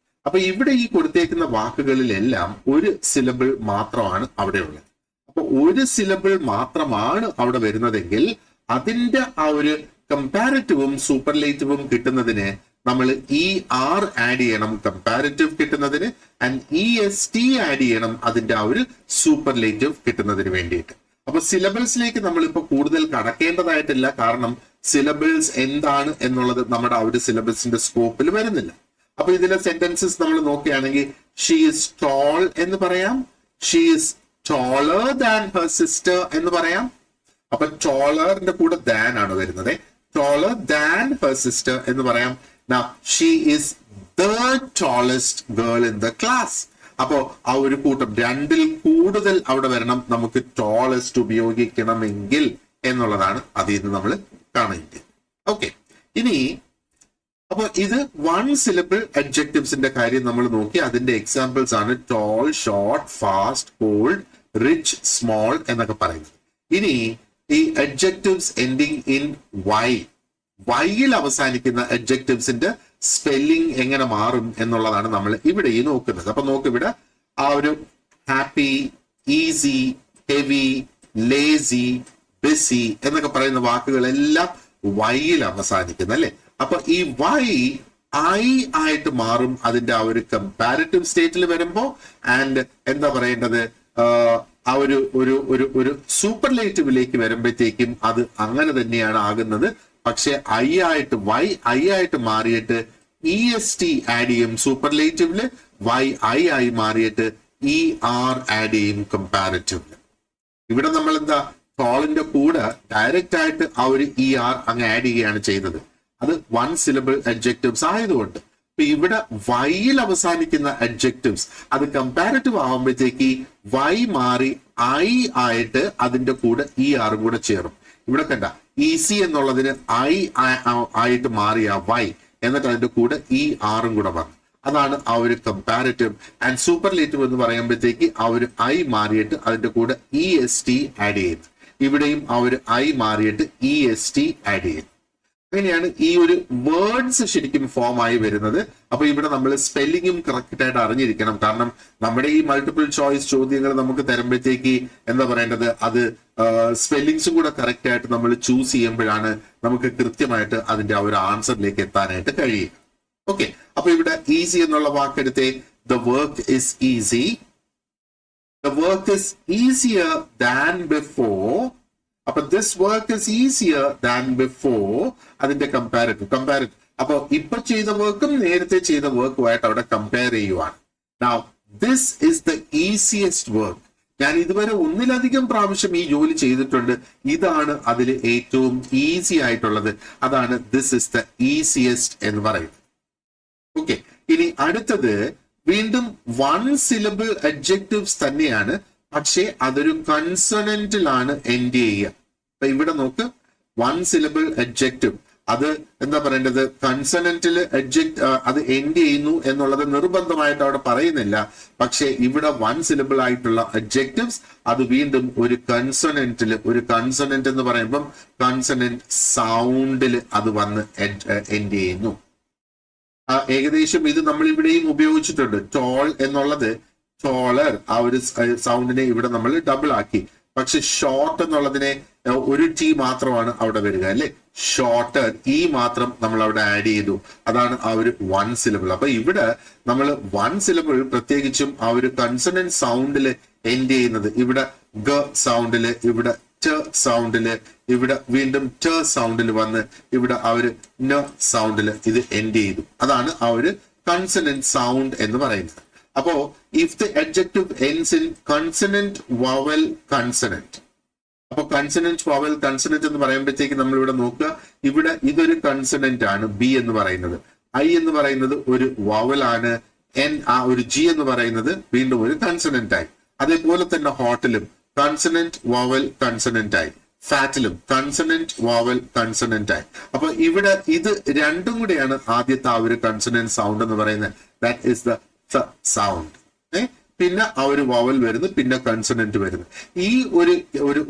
അപ്പൊ ഇവിടെ ഈ കൊടുത്തേക്കുന്ന വാക്കുകളിലെല്ലാം ഒരു സിലബിൾ മാത്രമാണ് അവിടെ ഉള്ളത്. അപ്പൊ ഒരു സിലബിൾ മാത്രമാണ് അവിടെ വരുന്നതെങ്കിൽ അതിന്റെ ആ ഒരു കമ്പാരിറ്റീവും സൂപ്പർലേറ്റീവും കിട്ടുന്നതിന് നമ്മൾ ER ആഡ് ചെയ്യണം കമ്പാരിറ്റീവ് കിട്ടുന്നതിന്, ആൻഡ് EST ആഡ് ചെയ്യണം അതിന്റെ ആ ഒരു സൂപ്പർലേറ്റീവ് കിട്ടുന്നതിന് വേണ്ടിയിട്ട്. അപ്പൊ സിലബിൾസിലേക്ക് നമ്മളിപ്പോ കൂടുതൽ കടക്കേണ്ടതായിട്ടില്ല, കാരണം സിലബിൾസ് എന്താണ് എന്നുള്ളത് നമ്മുടെ ആ ഒരു സിലബസിന്റെ സ്കോപ്പിൽ വരുന്നില്ല. അപ്പൊ ഇതിലെ സെന്റൻസസ് നമ്മൾ നോക്കുകയാണെങ്കിൽ ഷീ ഈസ് ടോൾ എന്ന് പറയാം, she is ടോളർ than her sister എന്ന് പറയാം. അപ്പൊ ടോളറിന്റെ കൂടെ ദാൻ ആണ് വരുന്നത്, ടോളർ ദാൻ ഹെർ സിസ്റ്റർ എന്ന് പറയാം. Now she is the tallest girl in the class. അപ്പോ ആ ഒരു കൂട്ടം 2ൽ കൂടുതൽ അവിടെ വരണം നമുക്ക് ടോളസ്റ്റ് ഉപയോഗിക്കണമെങ്കിൽ എന്നുള്ളതാണ് അതിൽ നിന്ന് നമ്മൾ കാണുന്നത്. ഓക്കെ, ഇനി അപ്പൊ ഇത് വൺ സിലബിൾ അഡ്ജക്റ്റീവ്സിന്റെ കാര്യം നമ്മൾ നോക്കി. അതിന്റെ എക്സാമ്പിൾസ് ആണ് tall, short, fast, cold, rich, small എന്നൊക്കെ പറയുന്നത്. ഇനി ഈ അഡ്ജക്റ്റീവ്സ് എൻഡിങ് ഇൻ വൈയിൽ അവസാനിക്കുന്ന അഡ്ജക്റ്റീവ്സിന്റെ സ്പെല്ലിംഗ് എങ്ങനെ മാറും എന്നുള്ളതാണ് നമ്മൾ ഇവിടെ ഈ നോക്കുന്നത്. അപ്പൊ നോക്കിവിടെ ആ ഒരു happy, easy, heavy, lazy, busy എന്നൊക്കെ പറയുന്ന വാക്കുകളെല്ലാം വൈയിൽ അവസാനിക്കുന്ന അല്ലെ. അപ്പൊ ഈ വൈ ഐ ആയിട്ട് മാറും അതിന്റെ ആ ഒരു കമ്പാരിറ്റീവ് സ്റ്റേറ്റിൽ വരുമ്പോ. ആൻഡ് എന്താ പറയേണ്ടത്, ആ ഒരു സൂപ്പർലേറ്റീവിലേക്ക് വരുമ്പോഴത്തേക്കും അത് അങ്ങനെ തന്നെയാണ് ആകുന്നത്. പക്ഷെ വൈ ഐ ആയിട്ട് മാറിയിട്ട് EST ആഡ് ചെയ്യും സൂപ്പർലേറ്റീവില്, വൈ ഐ ആയി മാറിയിട്ട് ER ആഡ് ചെയ്യും കമ്പാരിറ്റീവില്. ഇവിടെ നമ്മൾ എന്താ ടോളിന്റെ കൂടെ ഡയറക്റ്റ് ആയിട്ട് ആ ഒരു ER അങ്ങ് ആഡ് ചെയ്യുകയാണ് ചെയ്തത്. അത് വൺ സിലബിൾ അഡ്ജക്റ്റീവ്സ് ആയതുകൊണ്ട്. അപ്പൊ ഇവിടെ വൈയിൽ അവസാനിക്കുന്ന അഡ്ജക്റ്റീവ്സ് അത് കമ്പാരിറ്റീവ് ആവുമ്പോഴത്തേക്ക് വൈ മാറി ഐ ആയിട്ട് അതിന്റെ കൂടെ ER കൂടെ ചേരും. ഇവിടെ കണ്ട ഈസി എന്നുള്ളതിന് ഐ ആയിട്ട് മാറിയ വൈ, എന്നിട്ട് അതിന്റെ കൂടെ ER കൂടെ വന്നു. അതാണ് ആ ഒരു കമ്പാരിറ്റീവ്. ആൻഡ് സൂപ്പർലേറ്റീവ് എന്ന് പറയുമ്പോഴത്തേക്ക് ആ ഒരു ഐ മാറിയിട്ട് അതിന്റെ കൂടെ EST ആഡ് ചെയ്തു. ഇവിടെയും ആ ഒരു ഐ മാറിയിട്ട് EST ആഡ് ചെയ്തു. അങ്ങനെയാണ് ഈ ഒരു വേർഡ്സ് ശരിക്കും ഫോം ആയി വരുന്നത്. അപ്പൊ ഇവിടെ നമ്മൾ സ്പെല്ലിങ്ങും കറക്റ്റ് ആയിട്ട് അറിഞ്ഞിരിക്കണം. കാരണം നമ്മുടെ ഈ മൾട്ടിപ്പിൾ ചോയ്സ് ചോദ്യങ്ങൾ നമുക്ക് തരുമ്പോഴത്തേക്ക് എന്താ പറയേണ്ടത്, അത് സ്പെല്ലിങ്സും കൂടെ കറക്റ്റ് ആയിട്ട് നമ്മൾ ചൂസ് ചെയ്യുമ്പോഴാണ് നമുക്ക് കൃത്യമായിട്ട് അതിന്റെ ആ ഒരു ആൻസറിലേക്ക് എത്താനായിട്ട് കഴിയും. ഓക്കെ, അപ്പൊ ഇവിടെ ഈസി എന്നുള്ള വാക്കെടുത്തേ. The work is easy. The work is easier than before. അപ്പൊ this work is easier than before അതിന്റെ കമ്പാരിറ്റീവ്. അപ്പൊ ഇപ്പൊ ചെയ്ത വർക്കും നേരത്തെ ചെയ്ത വർക്കുമായിട്ട് അവിടെ കമ്പയർ ചെയ്യുവാണ്. Now this is the easiest work. ഞാൻ ഇതുവരെ ഒന്നിലധികം പ്രാവശ്യം ഈ ജോലി ചെയ്തിട്ടുണ്ട്. ഇതാണ് അതിൽ ഏറ്റവും ഈസി ആയിട്ടുള്ളത്. അതാണ് ദിസ് ഇസ് ദ ഈസിയസ്റ്റ് എന്ന് പറയുന്നത്. ഓക്കെ, ഇനി അടുത്തത് വീണ്ടും വൺ സിലബിൾ അഡ്ജക്റ്റീവ്സ് തന്നെയാണ്, പക്ഷേ അതൊരു കൺസണന്റിലാണ് എൻഡ് ചെയ്യുക. അപ്പൊ ഇവിടെ നോക്ക്, വൺ സിലബിൾ അഡ്ജക്റ്റീവ് അത് എന്താ പറയേണ്ടത്, കൺസണന്റില് അത് എൻഡ് ചെയ്യുന്നു എന്നുള്ളത് നിർബന്ധമായിട്ട് അവിടെ പറയുന്നില്ല. പക്ഷെ ഇവിടെ വൺ സിലബിൾ ആയിട്ടുള്ള അഡ്ജക്റ്റീവ്സ് അത് വീണ്ടും ഒരു കൺസണന്റില്, ഒരു കൺസണന്റ് എന്ന് പറയുമ്പം കൺസണന്റ് സൗണ്ടില് അത് വന്ന് എൻഡ് ചെയ്യുന്നു. ഏകദേശം ഇത് നമ്മൾ ഇവിടെയും ഉപയോഗിച്ചിട്ടുണ്ട്. ടോൾ എന്നുള്ളത് ടോളർ, ആ ഒരു സൗണ്ടിനെ ഇവിടെ നമ്മൾ ഡബിൾ ആക്കി. പക്ഷെ ഷോർട്ട് എന്നുള്ളതിനെ ഒരു ടി മാത്രമാണ് അവിടെ വരിക അല്ലെ. ഷോർട്ടർ മാത്രം നമ്മൾ അവിടെ ആഡ് ചെയ്തു. അതാണ് ആ ഒരു വൺ സിലബിൾ. അപ്പൊ ഇവിടെ നമ്മൾ വൺ സിലബിൾ പ്രത്യേകിച്ചും ആ ഒരു കൺസണന്റ് സൗണ്ടില് എൻഡ് ചെയ്യുന്നത്, ഇവിടെ ഗ സൗണ്ടില്, ഇവിടെ ട സൗണ്ടില്, ഇവിടെ വീണ്ടും ട സൗണ്ടിൽ വന്ന് ഇവിടെ ആ ഒരു ന സൗണ്ടില് ഇത് എൻഡ് ചെയ്തു. അതാണ് ആ ഒരു കൺസണന്റ് സൗണ്ട് എന്ന് പറയുന്നത്. അപ്പോ if the adjective ends in consonant vowel consonant. അപ്പൊ കൺസണന്റ് വവൽ കൺസണന്റ് എന്ന് പറയുമ്പോഴത്തേക്ക് നമ്മൾ ഇവിടെ നോക്കുക, ഇവിടെ ഇതൊരു കൺസണന്റ് ആണ് ബി എന്ന് പറയുന്നത്, ഐ എന്ന് പറയുന്നത് ഒരു വവൽ ആണ്, എൻ ആ ഒരു ജി എന്ന് പറയുന്നത് വീണ്ടും ഒരു കൺസണന്റ് ആയി. അതേപോലെ തന്നെ ഹോട്ടിലും കൺസണന്റ് വവൽ കൺസണന്റ് ആയി, ഫാറ്റിലും കൺസണന്റ് വവൽ കൺസണന്റ് ആയി. അപ്പൊ ഇവിടെ ഇത് രണ്ടും കൂടെയാണ് ആദ്യത്തെ ആ ഒരു കൺസണന്റ് സൗണ്ട് എന്ന് പറയുന്നത്. That is the sound. പിന്നെ ആ ഒരു വവൽ വരുന്നു, പിന്നെ കൺസണന്റ് വരുന്നു. ഈ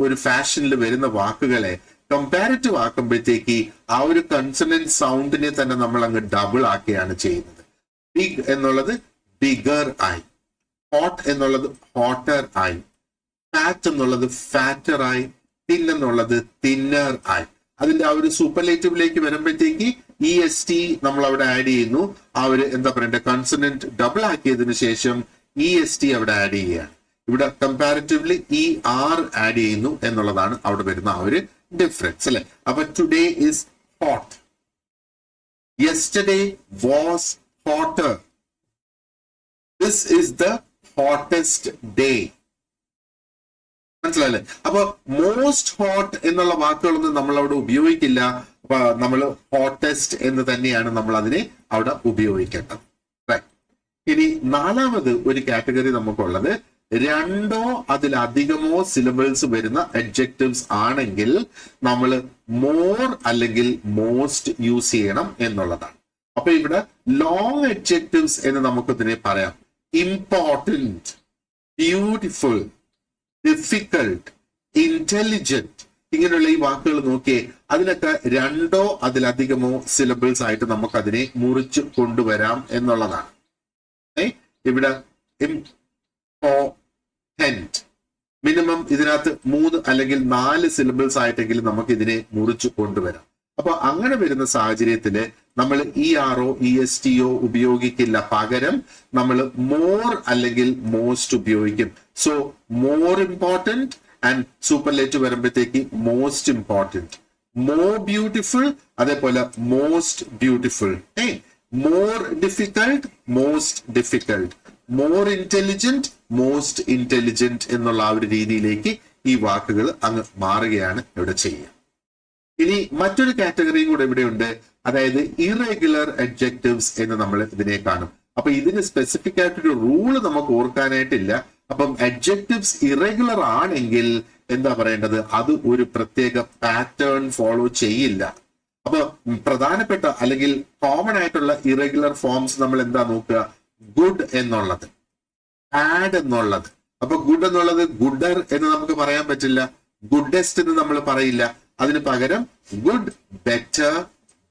ഒരു ഫാഷനിൽ വരുന്ന വാക്കുകളെ കമ്പാരിറ്റീവ് ആക്കുമ്പോഴത്തേക്ക് ആ ഒരു കൺസണന്റ് സൗണ്ടിനെ തന്നെ നമ്മൾ അങ്ങ് ഡബിൾ ആക്കുകയാണ് ചെയ്യുന്നത്. ബിഗ് എന്നുള്ളത് ബിഗർ ആയി, ഹോട്ട് എന്നുള്ളത് ഹോട്ടർ ആയി, ഫാറ്റ് എന്നുള്ളത് ഫാറ്റർ ആയി, തിൻ എന്നുള്ളത് തിന്നർ ആയി. അതിന്റെ ആ ഒരു സൂപ്പർലേറ്റീവിലേക്ക് വരുമ്പോഴത്തേക്ക് EST നമ്മൾ അവിടെ ആഡ് ചെയ്യുന്നു. ആ ഒരു എന്താ പറയണ്ടേ, കൺസണന്റ് ഡബിൾ ആക്കിയതിനു ശേഷം EST അവിടെ ആഡ് ചെയ്യുകയാണ്. ഇവിടെ കമ്പാരിറ്റീവ്ലി ER ആഡ് ചെയ്യുന്നു എന്നുള്ളതാണ് അവിടെ വരുന്ന ആ ഒരു ഡിഫറൻസ് അല്ലെ. അപ്പൊ today is hot, yesterday was hotter, this is the hottest day. മനസ്സിലായല്ലേ? അപ്പൊ മോസ്റ്റ് ഹോട്ട് എന്നുള്ള വാക്കുകളൊന്നും നമ്മൾ അവിടെ ഉപയോഗിക്കില്ല. നമ്മൾ ഹോട്ടസ്റ്റ് എന്ന് തന്നെയാണ് നമ്മൾ അതിനെ അവിടെ ഉപയോഗിക്കേണ്ടത്. ഇനി നാലാമത് ഒരു കാറ്റഗറി നമുക്കുള്ളത്, രണ്ടോ അതിലധികമോ സിലബിൾസ് വരുന്ന അഡ്ജക്റ്റീവ്സ് ആണെങ്കിൽ നമ്മൾ മോർ അല്ലെങ്കിൽ മോസ്റ്റ് യൂസ് ചെയ്യണം എന്നുള്ളതാണ്. അപ്പൊ ഇവിടെ ലോങ് അഡ്ജക്റ്റീവ്സ് എന്ന് നമുക്കിതിനെ പറയാം. ഇമ്പോർട്ടന്റ്, ബ്യൂട്ടിഫുൾ, ഡിഫിക്കൾട്ട്, ഇന്റലിജന്റ്, ഇങ്ങനെയുള്ള ഈ വാക്കുകൾ നോക്കിയേ, അതിലൊക്കെ രണ്ടോ അതിലധികമോ സിലബിൾസ് ആയിട്ട് നമുക്ക് അതിനെ മുറിച്ച് കൊണ്ടുവരാം എന്നുള്ളതാണ്. ഇവിടെ ഇമ്പോർട്ടന്റ് മിനിമം ഇതിനകത്ത് 3 അല്ലെങ്കിൽ 4 സിലബിൾസ് ആയിട്ടെങ്കിലും നമുക്ക് ഇതിനെ മുറിച്ച് കൊണ്ടുവരാം. അപ്പൊ അങ്ങനെ വരുന്ന സാഹചര്യത്തില് നമ്മൾ ERO ESTO ഉപയോഗിക്കില്ല, പകരം നമ്മൾ മോർ അല്ലെങ്കിൽ മോസ്റ്റ് ഉപയോഗിക്കും. So more important and superlative വരുമ്പോഴത്തേക്ക് മോസ്റ്റ് ഇമ്പോർട്ടന്റ്, മോർ ബ്യൂട്ടിഫുൾ അതേപോലെ most beautiful, more difficult most difficult, more intelligent most intelligent എന്നുള്ള ആ ഒരു രീതിയിലേക്ക് ഈ വാക്കുകൾ അങ്ങ് മാറുകയാണ് ഇവിടെ ചെയ്യുക. ഇനി മറ്റൊരു കാറ്റഗറിയും കൂടെ ഇവിടെ ഉണ്ട്, അതായത് ഇറഗുലർ അഡ്ജക്റ്റീവ്സ് എന്ന് നമ്മൾ ഇതിനെ കാണും. അപ്പൊ ഇതിന് സ്പെസിഫിക് ആയിട്ടൊരു റൂള് നമുക്ക് ഓർക്കാനായിട്ടില്ല. അപ്പം അഡ്ജക്റ്റീവ്സ് ഇറഗുലർ ആണെങ്കിൽ എന്താ പറയേണ്ടത്, അത് ഒരു പ്രത്യേക പാറ്റേൺ ഫോളോ ചെയ്യില്ല. അപ്പൊ പ്രധാനപ്പെട്ട അല്ലെങ്കിൽ കോമൺ ആയിട്ടുള്ള ഇറഗുലർ ഫോംസ് നമ്മൾ എന്താ നോക്കുക, ഗുഡ് എന്നുള്ളത്, ബാഡ് എന്നുള്ളത്. അപ്പൊ ഗുഡ് എന്നുള്ളത് ഗുഡർ എന്ന് നമുക്ക് പറയാൻ പറ്റില്ല, ഗുഡസ്റ്റ് എന്ന് നമ്മൾ പറയില്ല. അതിന് പകരം ഗുഡ്, ബെറ്റർ,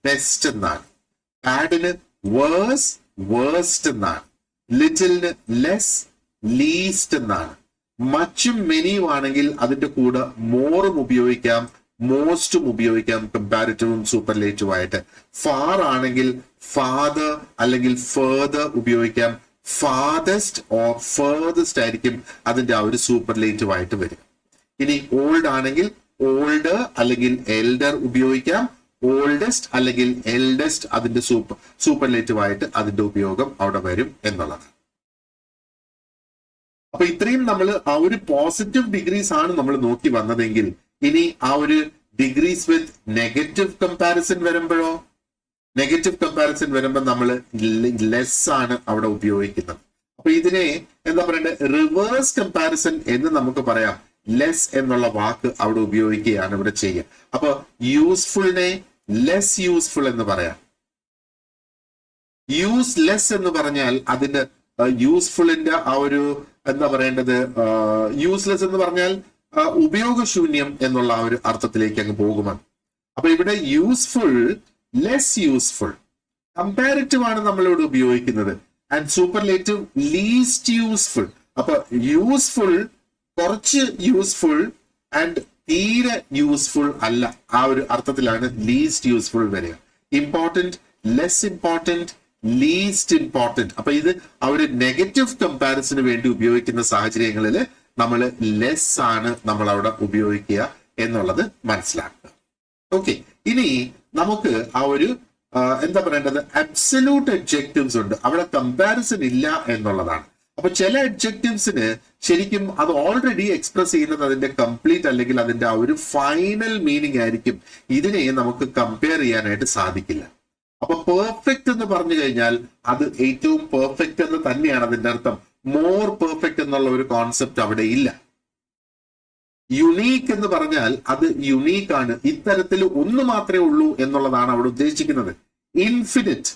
ബെസ്റ്റ് എന്നാണ്. ബാഡിന് വേഴ്സ്, വേഴ്സ്റ്റ് എന്നാണ്. ലിറ്റിലിന് ലെസ്, ലീസ്റ്റ് എന്നാണ്. മച്ചും മെനിയും ആണെങ്കിൽ അതിന്റെ കൂടെ മോറും ഉപയോഗിക്കാം, മോസ്റ്റും ഉപയോഗിക്കാം, കമ്പാരിറ്റീവും സൂപ്പർലേറ്റീവും ആയിട്ട്. ഫാർ ആണെങ്കിൽ ഫാദർ അല്ലെങ്കിൽ ഫേർദർ ഉപയോഗിക്കാം. ഫാദസ്റ്റ് ഓർ ഫേർദസ്റ്റ് ആയിരിക്കും അതിന്റെ ആ ഒരു സൂപ്പർലേറ്റീവ് ആയിട്ട് വരും. ഇനി ഓൾഡ് ആണെങ്കിൽ ഓൾഡർ അല്ലെങ്കിൽ എൽഡർ ഉപയോഗിക്കാം. ഓൾഡസ്റ്റ് അല്ലെങ്കിൽ എൽഡസ്റ്റ് അതിന്റെ സൂപ്പർലേറ്റീവ് ആയിട്ട് അതിന്റെ ഉപയോഗം അവിടെ വരും എന്നുള്ളത്. അപ്പൊ ഇത്രയും നമ്മൾ ആ ഒരു പോസിറ്റീവ് ഡിഗ്രീസ് ആണ് നമ്മൾ നോക്കി വന്നതെങ്കിൽ, ഇനി ആ ഒരു ഡിഗ്രീസ് വിത്ത് നെഗറ്റീവ് കമ്പാരിസൺ വരുമ്പോഴോ, നെഗറ്റീവ് കമ്പാരിസൺ വരുമ്പോൾ നമ്മൾ ലെസ് ആണ് അവിടെ ഉപയോഗിക്കുന്നത്. അപ്പൊ ഇതിനെ എന്താ പറയണ്ടത്, റിവേഴ്സ് കമ്പാരിസൺ എന്ന് നമുക്ക് പറയാം. ലെസ് എന്നുള്ള വാക്ക് അവിടെ ഉപയോഗിക്കുകയാണ് ഇവിടെ ചെയ്യുക. അപ്പൊ യൂസ്ഫുളിനെ ലെസ് യൂസ്ഫുൾ എന്ന് പറയാം. യൂസ്ലെസ് എന്ന് പറഞ്ഞാൽ അതിന്റെ യൂസ്ഫുളിന്റെ ആ ഒരു എന്താ പറയേണ്ടത്, യൂസ്ലെസ് എന്ന് പറഞ്ഞാൽ ഉപയോഗശൂന്യം എന്നുള്ള ആ ഒരു അർത്ഥത്തിലേക്ക് അങ്ങ് പോകുമെന്ന്. അപ്പൊ ഇവിടെ യൂസ്ഫുൾ, ലെസ് യൂസ്ഫുൾ, കമ്പാരിറ്റീവ് ആണ് നമ്മളിവിടെ ഉപയോഗിക്കുന്നത്. And superlative least useful. അപ്പൊ യൂസ്ഫുൾ, കുറച്ച് യൂസ്ഫുൾ ആൻഡ് തീരെ യൂസ്ഫുൾ അല്ല, ആ ഒരു അർത്ഥത്തിലാണ് ലീസ്റ്റ് യൂസ്ഫുൾ വരിക. Important, less important, least important. അപ്പൊ ഇത് ആ ഒരു നെഗറ്റീവ് കമ്പാരിസന് വേണ്ടി ഉപയോഗിക്കുന്ന സാഹചര്യങ്ങളിൽ നമ്മൾ ലെസ് ആണ് നമ്മൾ അവിടെ ഉപയോഗിക്കുക എന്നുള്ളത് മനസ്സിലാക്കുക. ഓക്കെ, ഇനി നമുക്ക് ആ ഒരു എന്താ പറയേണ്ടത്, അബ്സല്യൂട്ട് അഡ്ജക്റ്റീവ്സ് ഉണ്ട്, അവിടെ കമ്പാരിസൺ ഇല്ല എന്നുള്ളതാണ്. അപ്പൊ ചില അഡ്ജക്റ്റീവ്സിന് ശരിക്കും അത് ഓൾറെഡി എക്സ്പ്രസ് ചെയ്യുന്നത് അതിന്റെ കംപ്ലീറ്റ് അല്ലെങ്കിൽ അതിന്റെ ആ ഒരു ഫൈനൽ മീനിങ് ആയിരിക്കും. ഇതിനെ നമുക്ക് കമ്പയർ ചെയ്യാനായിട്ട് സാധിക്കില്ല. അപ്പൊ പെർഫെക്റ്റ് എന്ന് പറഞ്ഞു കഴിഞ്ഞാൽ അത് ഏറ്റവും പെർഫെക്റ്റ് എന്ന് തന്നെയാണ് അതിന്റെ അർത്ഥം. മോർ പെർഫെക്റ്റ് എന്നുള്ള ഒരു കോൺസെപ്റ്റ് അവിടെ ഇല്ല. യുണീക്ക് എന്ന് പറഞ്ഞാൽ അത് യുണീക്ക് ആണ്, ഇത്തരത്തിൽ ഒന്ന് മാത്രമേ ഉള്ളൂ എന്നുള്ളതാണ് അവിടെ ഉദ്ദേശിക്കുന്നത്. ഇൻഫിനിറ്റ്,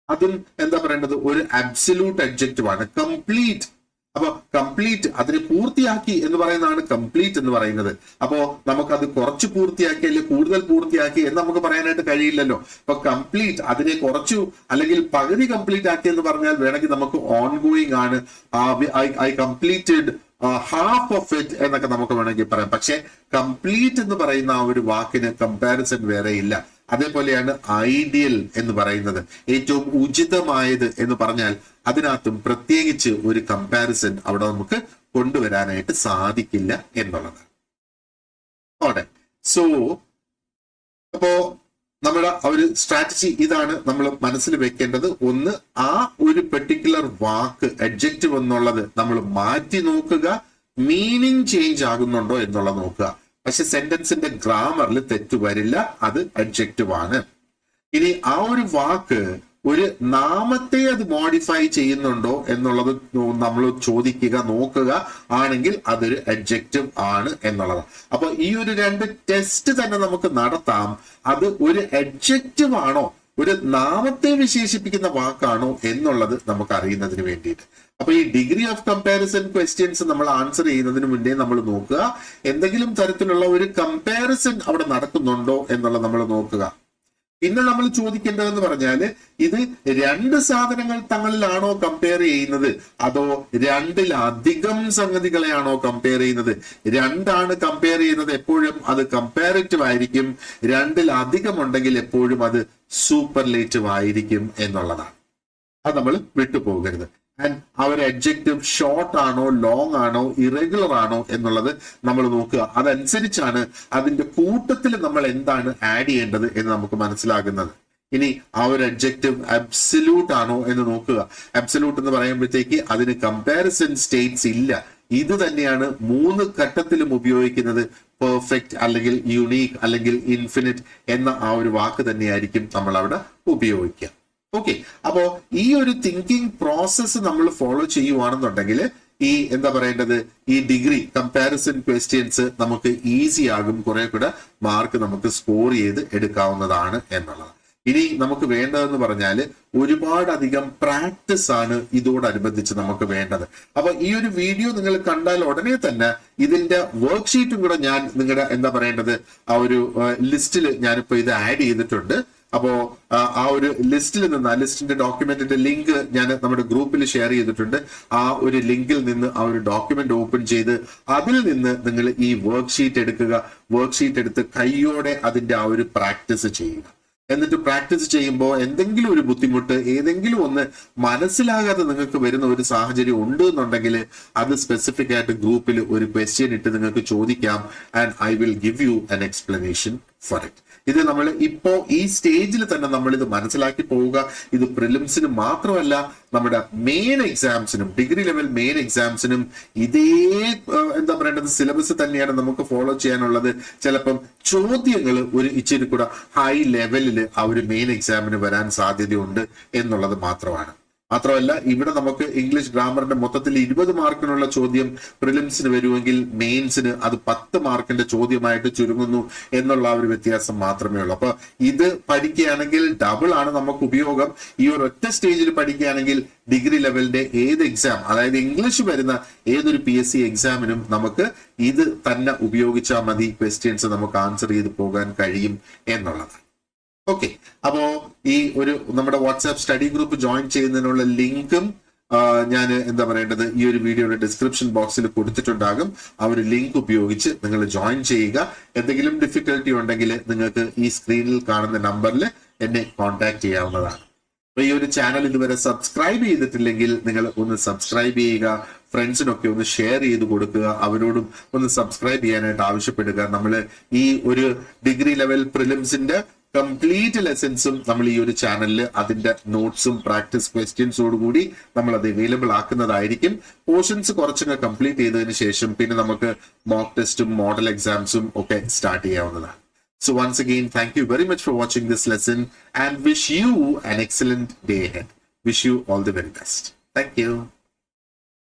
അതും എന്താ പറയേണ്ടത്, ഒരു അബ്സല്യൂട്ട് അഡ്ജക്റ്റീവ് ആണ്. കംപ്ലീറ്റ്, അപ്പൊ കംപ്ലീറ്റ് അതിനെ പൂർത്തിയാക്കി എന്ന് പറയുന്നതാണ് കംപ്ലീറ്റ് എന്ന് പറയുന്നത്. അപ്പോ നമുക്കത് കുറച്ച് പൂർത്തിയാക്കി അല്ലെങ്കിൽ കൂടുതൽ പൂർത്തിയാക്കി എന്ന് നമുക്ക് പറയാനായിട്ട് കഴിയില്ലല്ലോ. അപ്പൊ കംപ്ലീറ്റ് അതിനെ കുറച്ചു അല്ലെങ്കിൽ പകുതി കംപ്ലീറ്റ് ആക്കി എന്ന് പറഞ്ഞാൽ വേണമെങ്കിൽ നമുക്ക് ഓൺ ഗോയിങ് ആണ്, I completed half of it എന്നൊക്കെ നമുക്ക് വേണമെങ്കിൽ പറയാം. പക്ഷെ കംപ്ലീറ്റ് എന്ന് പറയുന്ന ആ ഒരു വാക്കിന് കമ്പാരിസൺ വേറെ ഇല്ല. അതേപോലെയാണ് ഐഡിയൽ എന്ന് പറയുന്നത്, ഏറ്റവും ഉചിതമായത് എന്ന് പറഞ്ഞാൽ അതിനകത്തും പ്രത്യേകിച്ച് ഒരു കമ്പാരിസൺ അവിടെ നമുക്ക് കൊണ്ടുവരാനായിട്ട് സാധിക്കില്ല എന്നുള്ളതാണ്. ഓടെ സോ അപ്പോ നമ്മുടെ ഒരു സ്ട്രാറ്റജി ഇതാണ് നമ്മൾ മനസ്സിൽ വെക്കേണ്ടത്. ഒന്ന്, ആ ഒരു പെർട്ടിക്കുലർ വാക്ക് അഡ്ജക്റ്റീവ് എന്നുള്ളത് നമ്മൾ മാറ്റി നോക്കുക, മീനിങ് ചേഞ്ച് ആകുന്നുണ്ടോ എന്നുള്ളത് നോക്കുക. പക്ഷെ സെന്റൻസിന്റെ ഗ്രാമറിൽ തെറ്റ് വരില്ല, അത് അഡ്ജക്റ്റീവ് ആണ്. ഇനി ആ ഒരു വാക്ക് ഒരു നാമത്തെ അത് മോഡിഫൈ ചെയ്യുന്നുണ്ടോ എന്നുള്ളത് നമ്മൾ ചോദിക്കുക, നോക്കുക, ആണെങ്കിൽ അതൊരു അഡ്ജക്റ്റീവ് ആണ് എന്നുള്ളതാണ്. അപ്പൊ ഈ ഒരു രണ്ട് ടെസ്റ്റ് തന്നെ നമുക്ക് നടത്താം. അത് ഒരു അഡ്ജക്റ്റീവ് ആണോ ഒരു നാമത്തെ വിശേഷിപ്പിക്കുന്ന വാക്കാണോ എന്നുള്ളത് നമുക്ക് അറിയുന്നതിന് വേണ്ടിയിട്ട്. അപ്പൊ ഈ ഡിഗ്രി ഓഫ് കമ്പാരിസൺ ക്വസ്റ്റ്യൻസ് നമ്മൾ ആൻസർ ചെയ്യുന്നതിന് മുന്നേ നമ്മൾ നോക്കുക എന്തെങ്കിലും തരത്തിലുള്ള ഒരു കമ്പാരിസൺ അവിടെ നടക്കുന്നുണ്ടോ എന്നുള്ളത് നമ്മൾ നോക്കുക. പിന്നെ നമ്മൾ ചോദിക്കേണ്ടതെന്ന് പറഞ്ഞാല് ഇത് രണ്ട് സാധനങ്ങൾ തങ്ങളിലാണോ കമ്പയർ ചെയ്യുന്നത്, അതോ രണ്ടിലധികം സംഗതികളെയാണോ കമ്പയർ ചെയ്യുന്നത്? രണ്ടാണ് കമ്പയർ ചെയ്യുന്നത് എപ്പോഴും അത് കമ്പാരിറ്റീവ് ആയിരിക്കും, രണ്ടിലധികം ഉണ്ടെങ്കിൽ എപ്പോഴും അത് സൂപ്പർലേറ്റീവ് ആയിരിക്കും എന്നുള്ളതാണ്. അത് നമ്മൾ വിട്ടുപോകരുത്. ആൻഡ് അവർ അഡ്ജക്റ്റീവ് ഷോർട്ട് ആണോ ലോങ് ആണോ ഇറഗുലർ ആണോ എന്നുള്ളത് നമ്മൾ നോക്കുക. അതനുസരിച്ചാണ് അതിന്റെ കൂട്ടത്തിൽ നമ്മൾ എന്താണ് ആഡ് ചെയ്യേണ്ടത് എന്ന് നമുക്ക് മനസ്സിലാകുന്നത്. ഇനി ആ ഒരു അഡ്ജക്റ്റീവ് അബ്സല്യൂട്ട് ആണോ എന്ന് നോക്കുക. അബ്സല്യൂട്ട് എന്ന് പറയുമ്പോഴത്തേക്ക് അതിന് കമ്പാരിസൺ സ്റ്റേറ്റ്സ് ഇല്ല. ഇത് തന്നെയാണ് 3 ഘട്ടത്തിലും ഉപയോഗിക്കുന്നത്. പെർഫെക്റ്റ് അല്ലെങ്കിൽ യുണീക്ക് അല്ലെങ്കിൽ ഇൻഫിനിറ്റ് എന്ന ആ ഒരു വാക്ക് തന്നെയായിരിക്കും നമ്മൾ അവിടെ ഉപയോഗിക്കുക. ഓക്കെ, അപ്പോ ഈ ഒരു തിങ്കിങ് പ്രോസസ്സ് നമ്മൾ ഫോളോ ചെയ്യുവാണെന്നുണ്ടെങ്കിൽ ഈ എന്താ പറയേണ്ടത്, ഈ ഡിഗ്രി കമ്പാരിസൺ ക്വസ്റ്റ്യൻസ് നമുക്ക് ഈസി ആകും, കുറെ കൂടെ മാർക്ക് നമുക്ക് സ്കോർ ചെയ്ത് എടുക്കാവുന്നതാണ് എന്നുള്ളത്. ഇനി നമുക്ക് വേണ്ടതെന്ന് പറഞ്ഞാല് ഒരുപാടധികം പ്രാക്ടീസ് ആണ് ഇതോടനുബന്ധിച്ച് നമുക്ക് വേണ്ടത്. അപ്പൊ ഈ ഒരു വീഡിയോ നിങ്ങൾ കണ്ടാൽ ഉടനെ തന്നെ ഇതിന്റെ വർക്ക്ഷീറ്റും കൂടെ ഞാൻ നിങ്ങളുടെ എന്താ പറയേണ്ടത് ആ ഒരു ലിസ്റ്റിൽ ഞാനിപ്പോ ഇത് ആഡ് ചെയ്തിട്ടുണ്ട്. അപ്പോ ആ ഒരു ലിസ്റ്റിൽ നിന്ന് ആ ലിസ്റ്റിന്റെ ഡോക്യുമെന്റിന്റെ ലിങ്ക് ഞാൻ നമ്മുടെ ഗ്രൂപ്പിൽ ഷെയർ ചെയ്തിട്ടുണ്ട്. ആ ഒരു ലിങ്കിൽ നിന്ന് ആ ഒരു ഡോക്യുമെന്റ് ഓപ്പൺ ചെയ്ത് അതിൽ നിന്ന് നിങ്ങൾ ഈ വർക്ക്ഷീറ്റ് എടുക്കുക. വർക്ക്ഷീറ്റ് എടുത്ത് കൈയോടെ അതിന്റെ ആ ഒരു പ്രാക്ടീസ് ചെയ്യുക. എന്നിട്ട് പ്രാക്ടീസ് ചെയ്യുമ്പോൾ എന്തെങ്കിലും ഒരു ബുദ്ധിമുട്ട്, ഏതെങ്കിലും ഒന്ന് മനസ്സിലാകാതെ നിങ്ങൾക്ക് വരുന്ന ഒരു സാഹചര്യം ഉണ്ട് എന്നുണ്ടെങ്കിൽ അത് സ്പെസിഫിക് ആയിട്ട് ഗ്രൂപ്പിൽ ഒരു ക്വസ്റ്റ്യൻ ഇട്ട് നിങ്ങൾക്ക് ചോദിക്കാം. And I will give you an explanation for it. ഇത് നമ്മൾ ഇപ്പോ ഈ സ്റ്റേജിൽ തന്നെ നമ്മൾ ഇത് മനസ്സിലാക്കി പോവുക. ഇത് പ്രിലിംസിന് മാത്രമല്ല നമ്മുടെ മെയിൻ എക്സാംസിനും ഡിഗ്രി ലെവൽ മെയിൻ എക്സാംസിനും ഇതേ എന്താ പറയേണ്ടത് സിലബസ് തന്നെയാണ് നമുക്ക് ഫോളോ ചെയ്യാനുള്ളത്. ചിലപ്പം ചോദ്യങ്ങൾ ഒരു ഇച്ചിരി കൂടെ ഹൈ ലെവലിൽ ആ ഒരു മെയിൻ എക്സാമിന് വരാൻ സാധ്യതയുണ്ട് എന്നുള്ളത് മാത്രമാണ്. മാത്രമല്ല ഇവിടെ നമുക്ക് ഇംഗ്ലീഷ് ഗ്രാമറിന്റെ മൊത്തത്തിൽ 20 മാർക്കിനുള്ള ചോദ്യം പ്രിലിംസിന് വരുമെങ്കിൽ മെയിൻസിന് അത് 10 മാർക്കിന്റെ ചോദ്യമായിട്ട് ചുരുങ്ങുന്നു എന്നുള്ള ഒരു വ്യത്യാസം മാത്രമേ ഉള്ളൂ. അപ്പൊ ഇത് പഠിക്കുകയാണെങ്കിൽ ഡബിൾ ആണ് നമുക്ക് ഉപയോഗം. ഈ ഒരു ഒറ്റ സ്റ്റേജിൽ പഠിക്കുകയാണെങ്കിൽ ഡിഗ്രി ലെവലിന്റെ ഏത് എക്സാം, അതായത് ഇംഗ്ലീഷ് വരുന്ന ഏതൊരു PSC എക്സാമിനും നമുക്ക് ഇത് തന്നെ ഉപയോഗിച്ചാൽ മതി. ക്വസ്റ്റ്യൻസ് നമുക്ക് ആൻസർ ചെയ്ത് പോകാൻ കഴിയും എന്നുള്ളത്. ഓക്കെ, അപ്പോ ഈ ഒരു നമ്മുടെ വാട്സാപ്പ് സ്റ്റഡി ഗ്രൂപ്പ് ജോയിൻ ചെയ്യുന്നതിനുള്ള ലിങ്കും ഞാൻ എന്താ പറയേണ്ടത് ഈ ഒരു വീഡിയോയുടെ ഡിസ്ക്രിപ്ഷൻ ബോക്സിൽ കൊടുത്തിട്ടുണ്ടാകും. ആ ഒരു ലിങ്ക് ഉപയോഗിച്ച് നിങ്ങൾ ജോയിൻ ചെയ്യുക. എന്തെങ്കിലും ഡിഫിക്കൽട്ടി ഉണ്ടെങ്കിൽ നിങ്ങൾക്ക് ഈ സ്ക്രീനിൽ കാണുന്ന നമ്പറിൽ എന്നെ കോൺടാക്ട് ചെയ്യാവുന്നതാണ്. അപ്പൊ ഈ ഒരു ചാനൽ ഇതുവരെ സബ്സ്ക്രൈബ് ചെയ്തിട്ടില്ലെങ്കിൽ നിങ്ങൾ ഒന്ന് സബ്സ്ക്രൈബ് ചെയ്യുക. ഫ്രണ്ട്സിനൊക്കെ ഒന്ന് ഷെയർ ചെയ്ത് കൊടുക്കുക. അവരോടും ഒന്ന് സബ്സ്ക്രൈബ് ചെയ്യാനായിട്ട് ആവശ്യപ്പെടുക. നമ്മൾ ഈ ഒരു ഡിഗ്രി ലെവൽ പ്രിലിംസിന്റെ കംപ്ലീറ്റ് ലെസൺസും നമ്മൾ ഈ ഒരു ചാനലിൽ അതിന്റെ നോട്ട്സും പ്രാക്ടീസ് ക്വസ്റ്റ്യൻസോട് കൂടി നമ്മൾ അത് അവൈലബിൾ ആക്കുന്നതായിരിക്കും. പോർഷൻസ് കുറച്ചൊക്കെ കംപ്ലീറ്റ് ചെയ്തതിന് ശേഷം പിന്നെ നമുക്ക് മോക്ക് ടെസ്റ്റും മോഡൽ എക്സാംസും ഒക്കെ സ്റ്റാർട്ട് ചെയ്യാവുന്നതാണ്. So once again, thank you very much for watching this lesson and wish you an excellent day ahead. Wish you all the very best. Thank you.